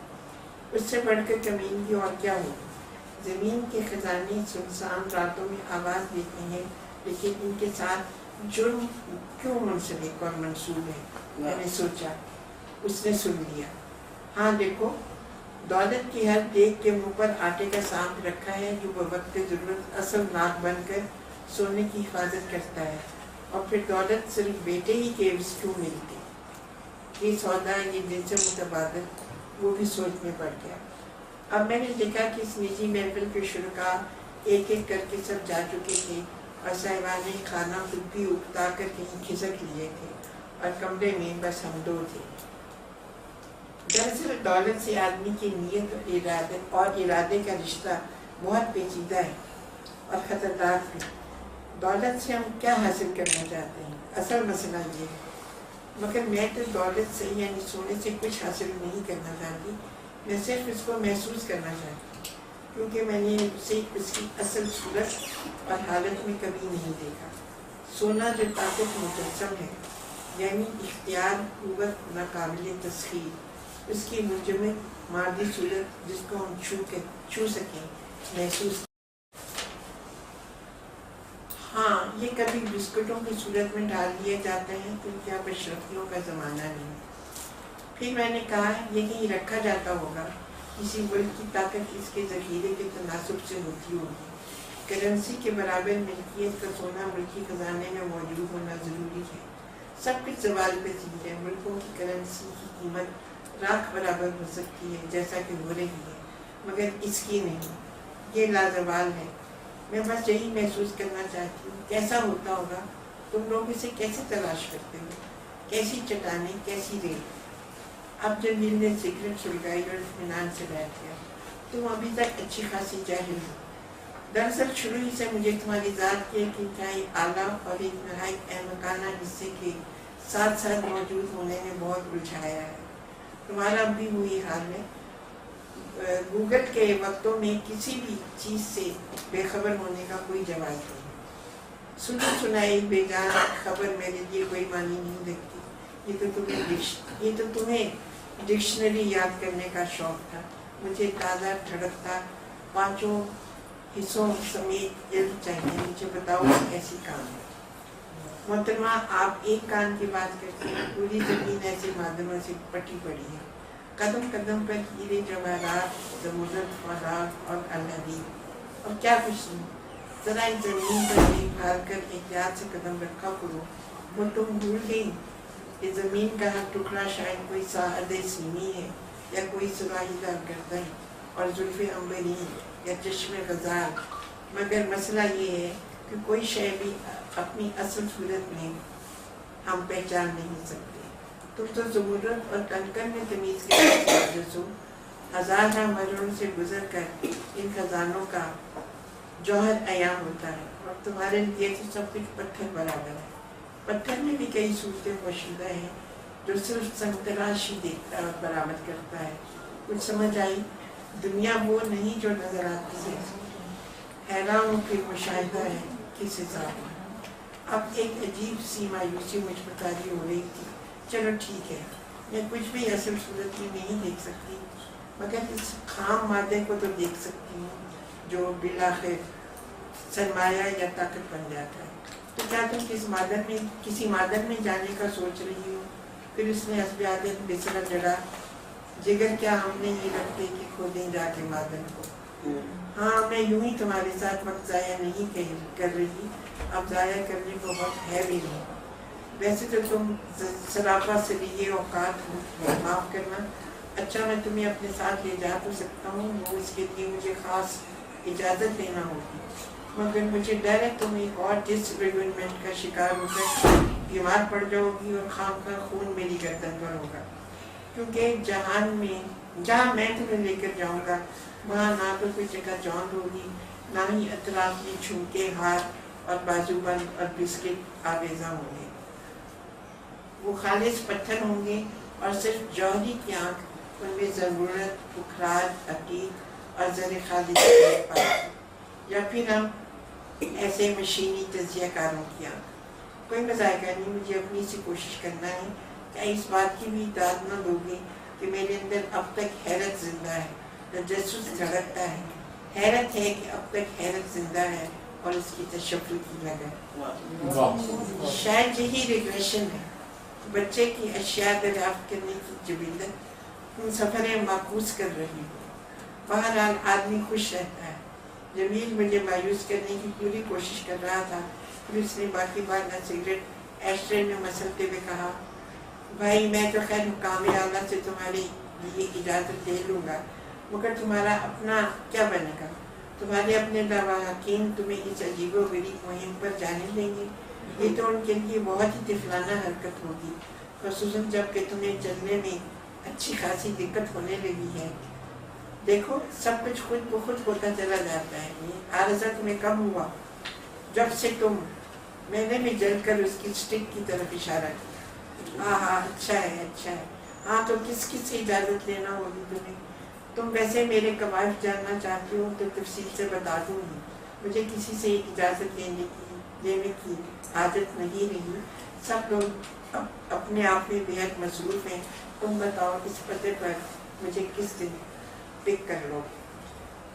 उससे बढ़कर कमीनगी और क्या होगी? ज़मीन के खजाने सुनसान रातों में आवाज़ देते हैं, लेकिन इनके साथ जुर्म क्यों मुंसलिक और मंसूब है? मैंने सोचा। उसने सुन लिया। हाँ देखो, दौलत की हर देख के मुंह पर आटे का सांप रखा है जो बवक्त ज़रूरत असल नाक बनकर सोने की हिफाजत करता है। और फिर दौलत सिर्फ बेटे ही के क्यों मिलती? ये सौदा, ये दिल से मुतबादल, वो भी सोच में पड़ गया। अब मैंने देखा कि इस निजी महफिल के शुरका एक एक करके सब जा चुके थे और साहिबान खाना खुद भी उकता कर कहीं खिसक लिए थे और कमरे में बस हम दो थे। दरअसल दौलत से आदमी की नीयत और इरादे का रिश्ता बहुत पेचीदा है और ख़तरनाक भी। दौलत से हम क्या हासिल करना चाहते हैं, असल मसला ये है। मगर मैं तो दौलत से यानी सोने से कुछ हासिल नहीं करना चाहती, मैं सिर्फ इसको महसूस करना चाहती, क्योंकि मैंने उसे उसकी असल सूरत और हालत में कभी नहीं देखा। सोना जो ताकत मुजस्सम है, यानी इख्तियार, कुव्वत, नाकाबिल तस्खीर, उसकी मुजम्मिल मादी सूरत जिसको हम छू सकें, महसूस। हाँ, ये कभी बिस्कुटों की सूरत में डाल दिए जाते हैं क्योंकि अब अशरफियों का ज़माना नहीं। फिर मैंने कहा ये कहीं रखा जाता होगा, किसी मुल्क की ताकत इसके ज़ख़ीरे के तनासुब से होती होगी। करेंसी के बराबर मिल्कियत का सोना मुल्की ख़जाने में मौजूद होना ज़रूरी है। सब कुछ सवाल पे चीज है। मुल्कों की करेंसी की कीमत राख बराबर हो सकती है जैसा कि हो रही है, मगर इसकी नहीं, ये लाजवाल है। मैं बस यही महसूस करना चाहती हूँ, कैसा होता होगा, तुम लोग इसे कैसे तलाश करते हो, कैसी चट्टाने, कैसी रेत। अब जमील ने सिगरेट सुलगाई और इत्मीनान से बैठ गया। तुम अभी तक अच्छी खासी जाहिल हो। दरअसल शुरू ही से मुझे तुम्हारी ज़ात के एक इंतहाई आला और एक नहायत अहमकाना हिस्से के साथ साथ मौजूद होने ने बहुत उलझाया है। तुम्हारा भी वही हाल है। गूगल के वक्तों में किसी भी चीज़ से बेखबर होने का कोई जवाब नहीं। सुनी सुनाई बेजान खबर मेरे लिए कोई मानी नहीं रखती। ये तो तुम्हें डिक्शनरी याद करने का शौक था। मुझे ताज़ा धड़कता पांचों हिस्सों समेत इल्म चाहिए। मुझे बताओ ऐसी काम है। मोहतरमा, आप एक कान की बात करते हैं, पूरी ज़मीन ऐसे माध्यमों से पटी पड़ी है। कदम कदम पर हीरे जवाहरात, ज़मुरद, फ़राग और अल-हदीद और क्या कुछ नहीं। ज़रा इस ज़मीन पर देखभाल कर एहतियात से कदम रखा करो। वो तुम भूल गई कि ज़मीन का हर टुकड़ा शायद कोई साहद सीमी है या कोई सुराहीदार गर्दन और जुल्फ़े अंबरीन या चश्मे गज़ाल। मगर मसला ये है कि कोई शय भी अपनी असल सूरत में हम पहचान नहीं सकते। तुम तो ज़मुरद और कंकड़ में तमीज़ के हो। हज़ार मरहलों से गुजर कर इन खजानों का जौहर अयां होता है और तुम्हारे लिए तो सब कुछ पत्थर बराबर है। पत्थर में भी कई सूरतें पोशीदा हैं जो सिर्फ संतराशी देखता और बरामद करता है। कुछ समझ आई? दुनिया वो नहीं जो नजर आती है। हैरान की मुशाहिदा है किस हिसाब में। अब एक अजीब सी मायूसी मुझ पर तारी हो रही थी। चलो ठीक है, मैं कुछ भी असल सूरत में नहीं देख सकती, मगर इस खाम मादे को तो देख सकती हूँ जो बिलाखिर सरमाया या ताकत बन जाता है। तो क्या तुम किसी मादन में जाने का सोच रही हो? फिर उसने हस्बे आदत बेसरा जड़ा। जिगर क्या हमने ये रखते कि खोदें जाके मादन को। हाँ, मैं यूं ही तुम्हारे साथ वक्त ज़ाया नहीं कर रही। अब ज़ाया करने को वक्त है भी नहीं। वैसे तो तुम सराफा से लिए औकात हो, माफ़ करना। अच्छा, मैं तुम्हें अपने साथ ले जा तो सकता हूँ, वो इसके लिए मुझे ख़ास इजाज़त लेना होगी। मगर मुझे डर है तुम एक और डिसरेगुलमेंट का शिकार होकर बीमार पड़ जाओगी और खाम का खून मेरी गर्दन पर होगा। क्योंकि जहाँ मैं तुम्हें लेकर जाऊँगा वहाँ ना तो कोई जगह जौन होगी, ना ही अतराफ में झुमके, हार और बाजूबंद और बिस्किट आवेजा होंगे। वो खालिस पत्थर होंगे और सिर्फ जौहरी की आँख, उनमें ज़रूरत, बुखरार, अकीक और ज़र खालिस। या फिर हम ऐसे मशीनी तजियाकारों की आँख। कोई मजाक नहीं, मुझे अपनी सी कोशिश करना है। क्या इस बात की भी दाद न दोगे कि मेरे अंदर अब तक हैरत जिंदा है, तजस्सुस धड़कता है। हैरत है कि अब तक हैरत जिंदा है और उसकी तशफ़्फ़ुर की लगन। शायद यही रिग्रेशन है, बच्चे की अशिया दरियाफ्त करने की जबिलत तुम सफ़र माकूस कर रही हो। बहरहाल आदमी खुश रहता है। जमील मुझे मायूस करने की पूरी कोशिश कर रहा था, फिर उसने बाकी बार न सिगरेट एस्ट्रे में मसलते हुए कहा, भाई मैं तो खैर मुकाम आला से तुम्हारे लिए इजाज़त ले लूँगा, मगर तुम्हारा अपना क्या बनेगा? तुम्हारे अपने दवा हकीम तुम्हें इस अजीबो गरीब मुहिम पर जाने देंगे? ये तो उनके लिए बहुत ही तिफलाना हरकत होगी, ख़ुसूसन जब कि तुम्हें चलने में अच्छी खासी दिक्कत होने लगी है। देखो, सब कुछ खुद ब खुद होता चला जाता है। ये आरज़ा तुम्हें कब हुआ? जब से मैंने भी जलकर उसकी स्टिक की तरफ इशारा किया। हाँ, अच्छा है। हाँ, तो किस से इजाज़त लेना होगी तुम्हें? तुम वैसे मेरे कवायद जानना चाहती हो तो तफसील से बता दूँगी। मुझे किसी से इजाज़त लेने की आदत नहीं रही। सब लोग अपने आप में बेहद मसरूफ़ हैं। तुम बताओ इस पते पर मुझे किस दिन पिक कर लो।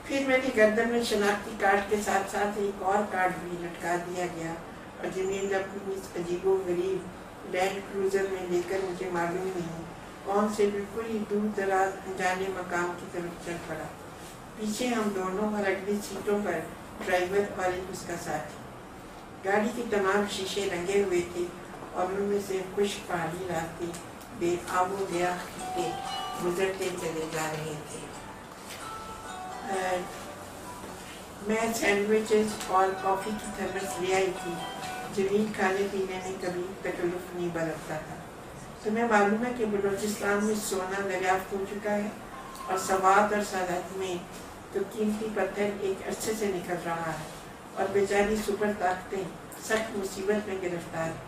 फिर मेरी गर्दन में शनाख्ती कार्ड के साथ साथ एक और कार्ड भी लटका दिया गया और जमील अपनी इस अजीबो गरीब लैंड क्रूजर में लेकर मुझे मालूम नहीं कौन से बिल्कुल ही दूर दराज अनजाने मकाम की तरफ चल पड़ा। पीछे हम दोनों और अगली सीटों पर ड्राइवर और एक उसका साथी। गाड़ी के तमाम शीशे रंगे हुए थे और उनमें से खुश्क पहाड़ी रास्ते बेआबो गया के गुजरते चले जा रहे थे। मैं सैंडविचेस और कॉफ़ी की थर्मस ले आई थी। जमील खाने पीने में कभी तकल्लुफ़ नहीं बरतता था। तुम्हें मालूम है कि बलूचिस्तान में सोना दरियाफ्त हो चुका है और सवात और सरहद में तो कीमती पत्थर एक अरसे से निकल रहा है और बेचारी सुपर ताकतें सख्त मुसीबत में गिरफ्तार है।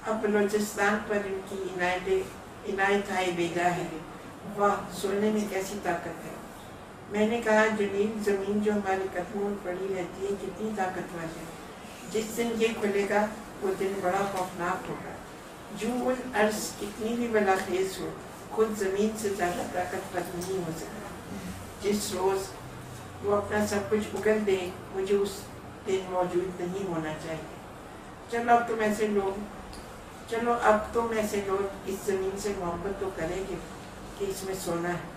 अब बलूचिस्तान पर इनकी इनायत हाय बेगा है। वाह, सोने में कैसी ताकत है। मैंने कहा, जमीन ज़मीन जो हमारे कदमों में पड़ी रहती है कितनी ताकतवर है। जिस दिन ये खुलेगा वो दिन बड़ा खौफनाक होगा। जूल अर्ज कितनी भी बलाखेज हो, खुद ज़मीन से ज़्यादा ताकतवर नहीं हो सकता। जिस रोज़ वो अपना सब कुछ उगल दे, मुझे उस दिन मौजूद नहीं होना चाहिए। चलो अब तुम ऐसे लोग इस ज़मीन से मोहब्बत तो करेंगे कि इसमें सोना है।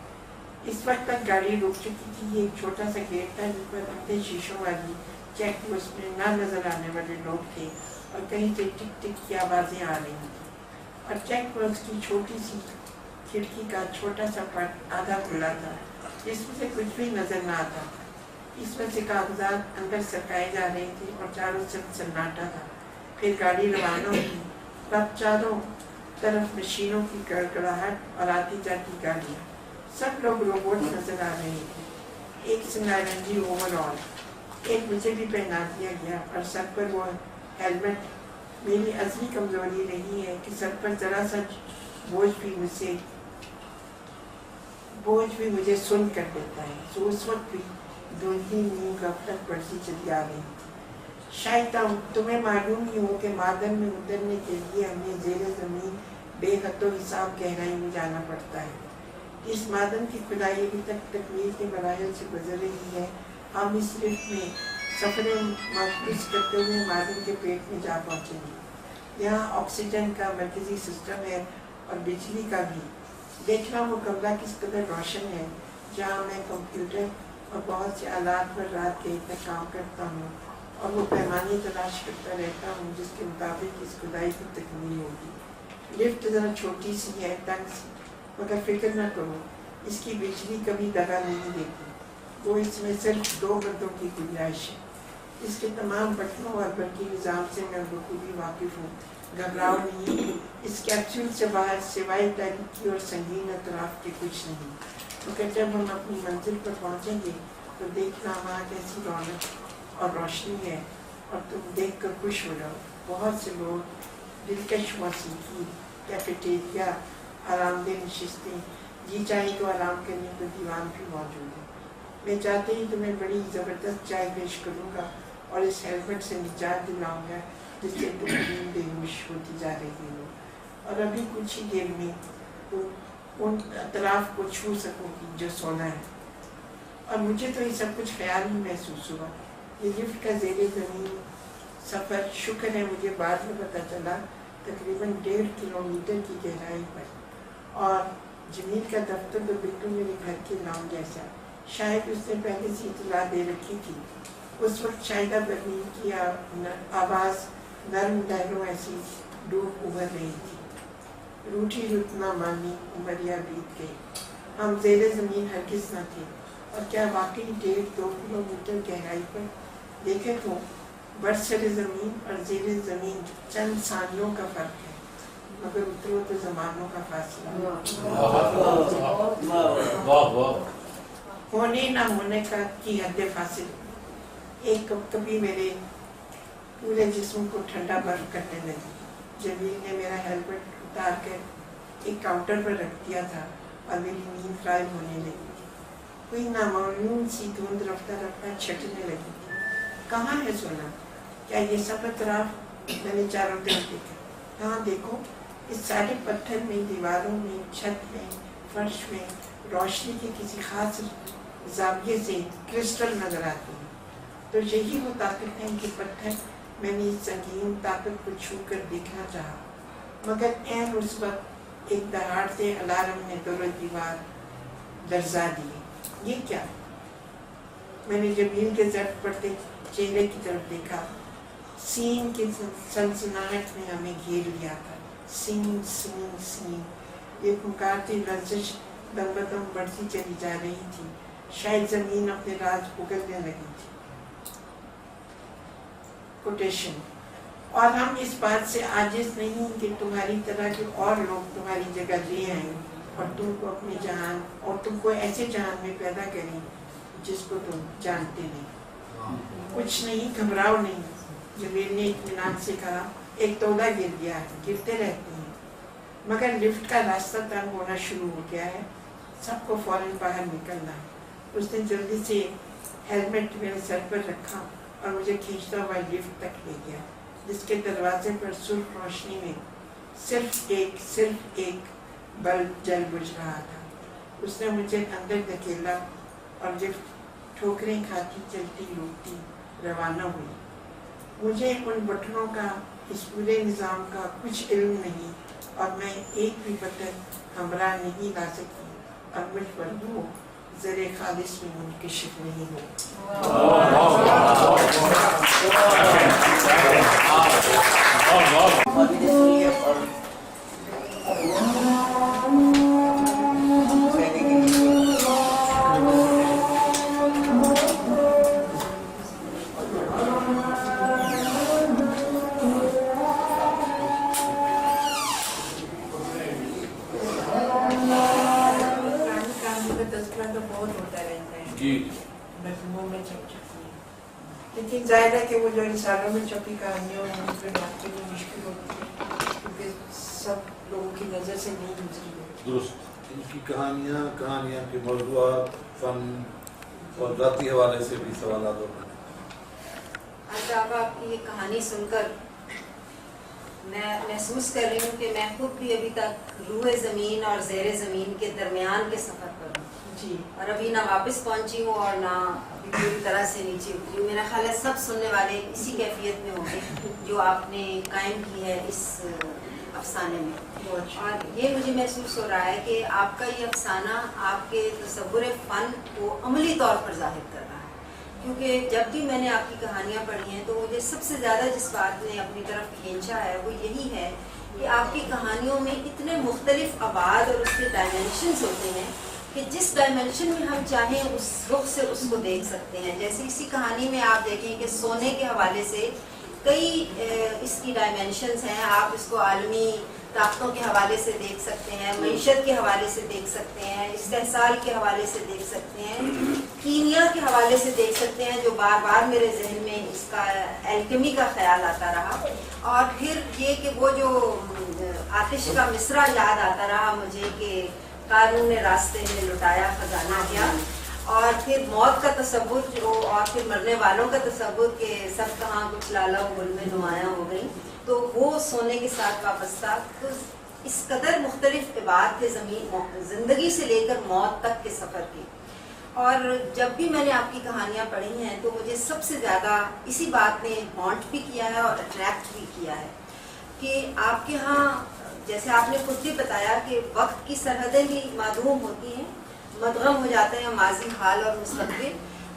इस वक्त तक गाड़ी रुक चुकी थी। एक छोटा सा गेट था जिस पर अंधे शीशों वाली चेक पोस्ट में ना नजर आने वाले लोग थे और कहीं से टिक टिक की आवाज़ें आ रही थी। और चेक पोस्ट की छोटी सी खिड़की का छोटा सा पट आधा खुला था जिसमें से कुछ भी नजर ना आता था। इसमें से कागजात अंदर सरकाए जा रहे थे और चारों तरफ सन्नाटा था। फिर गाड़ी रवाना हुई। तब चारों तरफ मशीनों की गड़गड़ाहट और आती जाती गाड़ियाँ। सब लोग रोबोट नजर आ रहे थे। एक से नारंगी ओवरऑल, एक मुझे भी पहना दिया गया और सर पर वो हेलमेट। मेरी असली कमजोरी रही है कि सर पर जरा सा बोझ भी मुझे सुन कर देता है। तो उस वक्त भी धुंधली नींद गफलत बढ़ती चली आ रही थी। शायद तुम्हें मालूम ही हो कि मादन में उतरने के लिए हमें जेर ज़मीन बेहद हिसाब गहराई में जाना पड़ता है। इस मादन की खुदाई अभी तक तकमील के मराहल से गुजर रही है। हम इस लिफ्ट में सफर महफूज करते हुए मादन के पेट में जा पहुँचेंगे। यहाँ ऑक्सीजन का मरकजी सिस्टम है और बिजली का भी। देखना वो कमरा किस कदर रोशन है जहाँ मैं कंप्यूटर और बहुत से आलात पर रात के तक काम करता हूँ और वो पैमाने तलाश करता रहता हूँ जिसके मुताबिक इस खुदाई की तकमील होगी। लिफ्ट ज़रा छोटी सी है, तंग सी, मगर फिक्र न करो, इसकी बिजली कभी दगा नहीं देती। वो इसमें सिर्फ 2 बंदों की गुंजाइश है। इसके तमाम बटनों और बल्कि निज़ाम से मैं बखूबी वाकिफ़ हूँ। घबराओ नहीं, इस कैप्सूल से बाहर सिवाय तारीकी और संगीन अतराफ के कुछ नहीं। मगर जब हम अपनी मंजिल पर पहुँचेंगे तो देखना वहाँ कैसी रौनक और रोशनी है और तुम देख कर खुश हो जाओ। बहुत से लोग, दिलकश मौसीकी, कैफेटेरिया, आरामदेह नशिस्तें, जी चाहे तो आराम करने को दीवान भी मौजूद है। मैं चाहते ही तुम्हें बड़ी ज़बरदस्त चाय पेश करूँगा और इस हेलमेट से निजात दिलाऊँगा जिससे तुम नींद बेहोश होती जा रही हो और अभी कुछ ही देर में उन अतराफ को छू सकोगी जो सोना है। और मुझे तो ये सब कुछ ख्याल ही महसूस हुआ। ये लिफ्ट का ज़ेरे ज़मीन सफ़र, शुक्र है मुझे बाद में पता चला, तकरीबन 1.5 किलोमीटर की गहराई पर। और जमील का दफ्तर तो बिल्कुल मेरे घर के नाम जैसा। शायद उसने पहले से इतला दे रखी थी। उस वक्त शायदा बर्मील की आवाज़ नरम लहरों ऐसी डूब उभर रही थी। रूठी रुतना मानी उमरिया बीत गई। हम ज़ेरे ज़मीन हरगिज़ न थे। और क्या वाकई 1.5-2 किलोमीटर गहराई पर देखे तो बरसरे ज़मीन और ज़ेरे ज़मीन चंद सानियों का फ़र्क है, मगर उतरो तो ज़मानों का फासला। होने ना होने का की हद फासिल। एक कभी मेरे पूरे जिस्म को ठंडा बर्फ करने लगी। जमील ने मेरा हेलमेट उतार कर एक काउंटर पर रख दिया था और मेरी नींद गायब होने लगी। कोई नामालूम सी धुंध रफ्ता रफ्ता छटने लगी थी। कहाँ है सोना? क्या ये सब अतराफ? मैंने चारों तरफ देखा। हाँ देखो, इस सारे पत्थर में, दीवारों में, छत में, फर्श में रोशनी के किसी खास जाविये से क्रिस्टल नजर आती है। तो यही वो ताकत है कि पत्थर। मैंने इस संगीन ताकत को छू कर देखना चाहा, मगर ऐन उस वक्त एक दहाड़ते अलार्म ने दोनों दीवार लर्जा दिए। ये क्या? मैंने जमील के जट पड़ते चेहरे की तरफ देखा। सीन के सनसनाहट में हमें घेर लिया था। सीन सीन सीन, ये पुकारती लफ्ज़ दम बदम बढ़ती चली जा रही थी। शायद जमीन अपने राज उगलने लगी थी। कोटेशन, और हम इस बात से आजिज नहीं कि तुम्हारी तरह के और लोग तुम्हारी जगह ले आए और तुमको अपने जहान और तुमको ऐसे जहान में पैदा करें जिसको तुम जानते नहीं। कुछ नहीं, घबराओ नहीं। जमीर ने इत्मीनान से कहा, एक तौला गिर गया है, गिरते रहते हैं, मगर लिफ्ट का रास्ता तंग होना शुरू हो गया है, सबको फौरन बाहर निकलना है। उसने जल्दी से हेलमेट मेरे सर पर रखा और मुझे खींचता हुआ लिफ्ट तक ले गया, जिसके दरवाजे पर सुर्ख रोशनी में सिर्फ एक बल्ब जल बुझ रहा था। उसने मुझे अंदर धकेला और लिफ्ट ठोकरें खाती चलती रोकती रवाना हुई। मुझे उन बटनों का, इस पूरे निज़ाम का कुछ इल्म नहीं और मैं एक भी बटन हमरा नहीं ला सकती और मुझ पर वो ज़रे खालिस में मुनकशिफ नहीं हो। लेकिन जाहिर है कि वो जो इंसानों में छपी कहानियों हैं उस पर बात करनी मुश्किल होती है, क्योंकि सब लोगों की नज़र से नहीं गुजरी है। दुरुस्त, इनकी कहानियाँ के मौज़ूआत, फन और ذاتی हवाले से भी सवालात होते हैं। आज आपकी ये कहानी सुनकर मैं महसूस कर रही हूँ कि मैं खुद भी अभी तक रूए ज़मीन और ज़ेरे ज़मीन के दरमियान के सफ़र पर हूँ जी, और अभी ना वापस पहुँची हूँ और ना अभी पूरी तरह से नीचे उतरी हूँ। मेरा ख्याल है सब सुनने वाले इसी कैफियत में होंगे जो आपने कायम की है इस अफसाने में। और ये मुझे महसूस हो रहा है कि आपका ये अफसाना आपके तसव्वुर फ़न को अमली तौर पर ज़ाहिर कर रहा है, क्योंकि जब भी मैंने आपकी कहानियाँ पढ़ी हैं तो मुझे सबसे ज़्यादा जिस बात ने अपनी तरफ खींचा है वो यही है कि आपकी कहानियों में इतने मुख्तलिफ आबाद और उसके डायमेंशंस होते हैं कि जिस डायमेंशन में हम चाहें उस रुख से उसको देख सकते हैं। जैसे इसी कहानी में आप देखें कि सोने के हवाले से कई इसकी डायमेंशंस हैं। आप इसको आलमी ताकतों के हवाले से देख सकते हैं, मईशत के हवाले से देख सकते हैं, इस्तेहसाल के हवाले से देख सकते हैं, कीमिया के हवाले से देख सकते हैं, जो बार बार मेरे जहन में इसका एल्केमी का ख्याल आता रहा। और फिर ये कि वो जो आतिश का मिसरा याद आता रहा मुझे कि कानून ने रास्ते में लुटाया खजाना क्या, और फिर मौत का तसव्वुर जो, और फिर मरने वालों का तसव्वुर के सब कहाँ कुछ लाला गुल में नुमायाँ हो गई, तो वो सोने के साथ वाबस्ता। तो इस कदर मुख्तलिफ इबाद थे ज़िंदगी से लेकर मौत तक के सफ़र के। और जब भी मैंने आपकी कहानियाँ पढ़ी हैं तो मुझे सबसे ज़्यादा इसी बात ने हॉन्ट भी किया है और अट्रैक्ट भी किया है कि आपके यहाँ, जैसे आपने खुद भी बताया कि वक्त की सरहदें भी मादूम होती हैं, मदगम हो जाते हैं माजी, हाल और मुस्तक़बिल,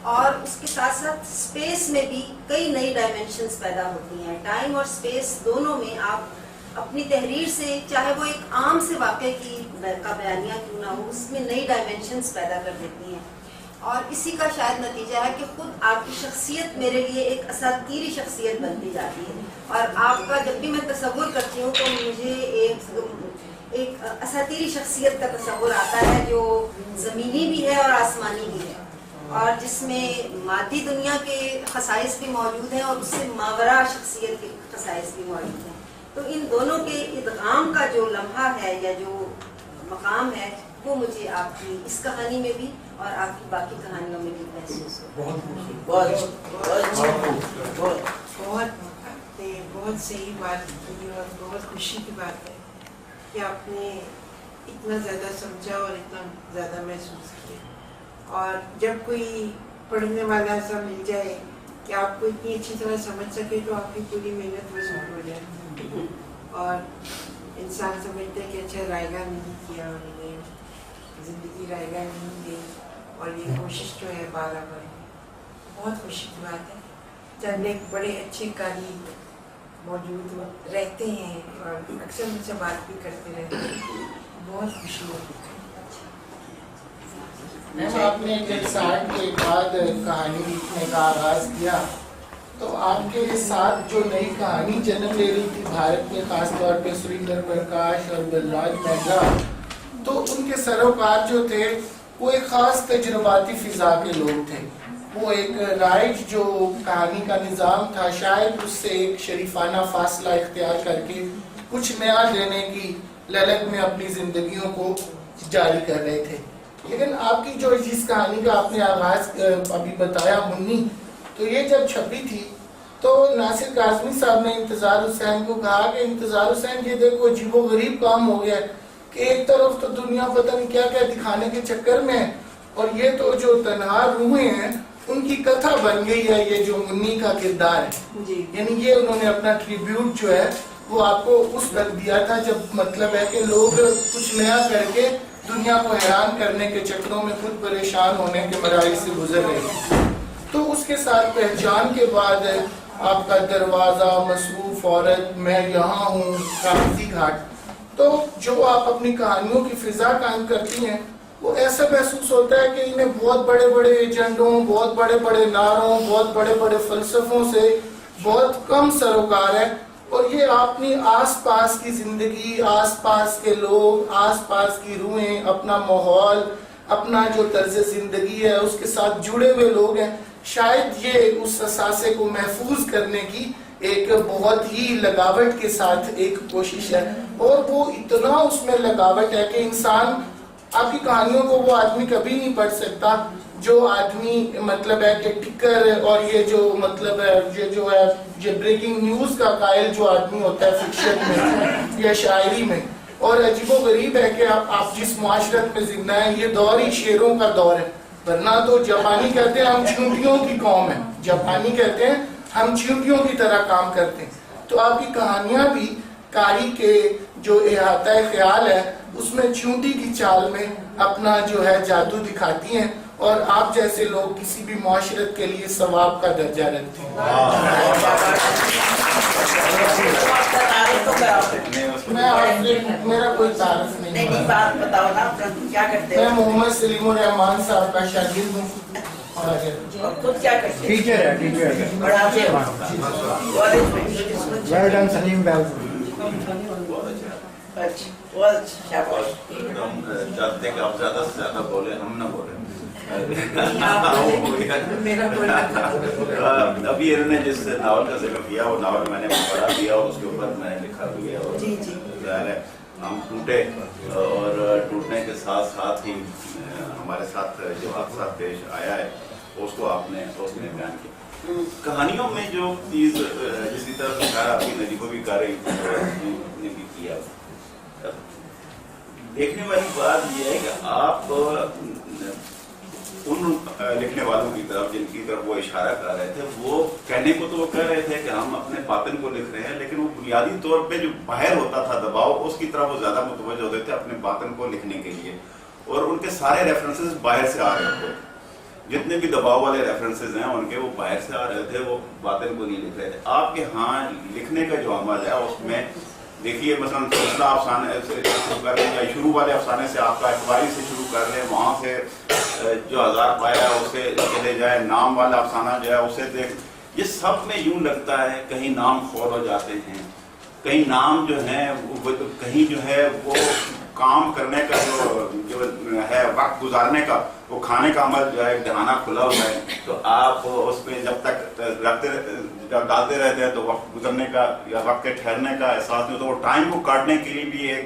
और उसके साथ साथ स्पेस में भी कई नई डायमेंशंस पैदा होती हैं। टाइम और स्पेस दोनों में आप अपनी तहरीर से, चाहे वो एक आम से वाक़े का बयानिया क्यों ना हो, उसमें नई डायमेंशंस पैदा कर देती हैं। और इसी का शायद नतीजा है कि खुद आपकी शख्सियत मेरे लिए एक असातीरी शख्सियत बनती जाती है। और आपका जब भी मैं तसव्वुर करती हूँ तो मुझे एक असातीरी शख्सियत का तसव्वुर आता है जो ज़मीनी भी है और आसमानी भी है, और जिसमें मादी दुनिया के खसाइस भी मौजूद हैं और उससे मावरा शख्सियत के खसाइस भी मौजूद हैं। तो इन दोनों के इदगाम का जो लम्हा है या जो मकाम है वो मुझे आपकी इस कहानी में भी और आपकी बाकी कहानियों में भी महसूस हो। बहुत सही बात की और बहुत खुशी की बात है कि आपने इतना ज़्यादा समझा और इतना ज़्यादा महसूस किया। और जब कोई पढ़ने वाला ऐसा मिल जाए कि आपको इतनी अच्छी तरह समझ सके तो आपकी पूरी मेहनत वसूल हो जाए और इंसान समझते हैं कि अच्छा रायगा नहीं किया और ये ज़िंदगी रायगा नहीं गई और ये कोशिश जो है बारह बार। बहुत खुशी की बात है। चंद एक बड़े अच्छे कारी मौजूद रहते हैं और अक्सर मुझसे बात भी करते रहते हैं, बहुत खुशी होती है। मैम आपने जब 60 के बाद कहानी लिखने का आगाज किया तो आपके साथ जो नई कहानी जन्म ले रही थी भारत में, खासतौर पे सुरेंद्र प्रकाश और बलराज मेहरा, तो उनके सरोकार जो थे वो एक खास तजुर्बाती फिजा के लोग थे। वो एक राइट जो कहानी का निज़ाम था शायद उससे एक शरीफाना फासला इख्तियार करके कुछ नया देने की ललक में अपनी जिंदगियों को जारी कर रहे थे। लेकिन आपकी जो जिस कहानी का आपने आगाज अभी बताया मुन्नी, तो ये जब छपी थी तो नासिर काज़मी साहब ने इंतज़ार हुसैन को कहा कि इंतज़ार हुसैन ये देखो अजीबो गरीब काम हो गया कि एक तरफ तो दुनिया पता नहीं क्या क्या दिखाने के चक्कर में है और ये तो जो तन्हा रूहें हैं उनकी कथा बन गई है ये जो मुन्नी का किरदार है। यानी ये उन्होंने अपना ट्रिब्यूट जो है वो आपको उस वक्त दिया था जब मतलब है कि लोग कुछ नया करके दुनिया को हैरान करने के चक्करों में खुद परेशान होने के मराइल से गुजर रहे हैं। तो उसके साथ पहचान के बाद आपका दरवाज़ा, मसरूफ औरत, मैं यहाँ हूँ, कागजी घाट, तो जो आप अपनी कहानियों की फिजा कायम करती हैं वो ऐसा महसूस होता है कि इन्हें बहुत बड़े बड़े एजेंडों, बहुत बड़े बड़े नारों, बहुत बड़े बड़े फलसफों से बहुत कम सरोकार है और ये अपनी आसपास की जिंदगी, आसपास के लोग, आसपास की रूहें, अपना माहौल, अपना जो तर्ज जिंदगी है उसके साथ जुड़े हुए लोग हैं। शायद ये उस असासे को महफूज करने की एक बहुत ही लगावट के साथ एक कोशिश है और वो इतना उसमें लगावट है कि इंसान आपकी कहानियों को वो आदमी कभी नहीं पढ़ सकता जो आदमी मतलब है कि टिकर और ये जो मतलब है ये जो है ये ब्रेकिंग न्यूज का कायल जो आदमी होता है फिक्शन में या शायरी में। और अजीबो गरीब है कि आप जिस मुआशरत में जिंदा है ये दौर ही शेरों का दौर है, वरना तो जापानी कहते हैं हम चींटियों की कौम है, जापानी कहते हैं हम चींटियों की तरह काम करते हैं। तो आपकी कहानियां भी कारी के जो इहाता ख्याल है उसमें चींटी की चाल में अपना जो है जादू दिखाती हैं और आप जैसे लोग किसी भी मुआशरत के लिए सवाब का दर्जा रखते हैं। मैं आपसे मेरा कोई तारुफ नहीं, बात बताओ ना क्या करते हो? मैं मोहम्मद सलीमुर रहमान साहब का शागिर्द हूँ और खुद क्या करते हो? टीचर है, टीचर है। पढ़ाते हो कॉलेज में? Well done Salim well. एकदम चाहते कि आप ज्यादा से ज्यादा बोले, हम ना बोले। अभी इन्होंने जिस नावल का जिक्र किया वो नावल मैंने पढ़ा दिया और उसके ऊपर मैंने लिखा भी है और ज़ाहिर है हम टूटे और टूटने के साथ साथ ही हमारे साथ जो हादसा पेश आया है उसको आपने बयान किया। कहानियों में जो चीज़ जिसकी तरफ इशारा आपकी नजीबो भी कर रही ने भी किया, देखने वाली बात यह है कि आप उन लिखने वालों की तरफ जिनकी तरफ वो इशारा कर रहे थे वो कहने को तो वो कह रहे थे कि हम अपने बातिन को लिख रहे हैं, लेकिन वो बुनियादी तौर पे जो बाहर होता था दबाव उसकी तरफ वो ज्यादा मुतवज्जह होते थे अपने बातिन को लिखने के लिए और उनके सारे रेफरेंसेस बाहर से आ रहे थे। जितने भी दबाव वाले रेफरेंसेस हैं उनके वो बाहर से आ रहे थे, वो बातिन को नहीं लिख रहे थे। आपके यहाँ लिखने का जो अमल है उसमें देखिए मसलन दूसरा अफसाने से शुरू कर लें या शुरू वाले अफसाने से आपका अखबारी से शुरू कर लें, वहाँ से जो हजार पाया है उससे चले जाए, नाम वाला अफसाना जो है उसे देख, ये सब में यूं लगता है कहीं नाम खोल हो जाते हैं, कहीं नाम जो है कहीं जो है वो काम करने का जो है वक्त गुजारने का वो खाने का अमल जो है दहाना खुला हुआ है, तो आप उसमें जब तक रखते डालते रहते हैं तो वक्त गुजरने का या वक्त के ठहरने का एहसास नहीं होता। वो टाइम को काटने के लिए भी एक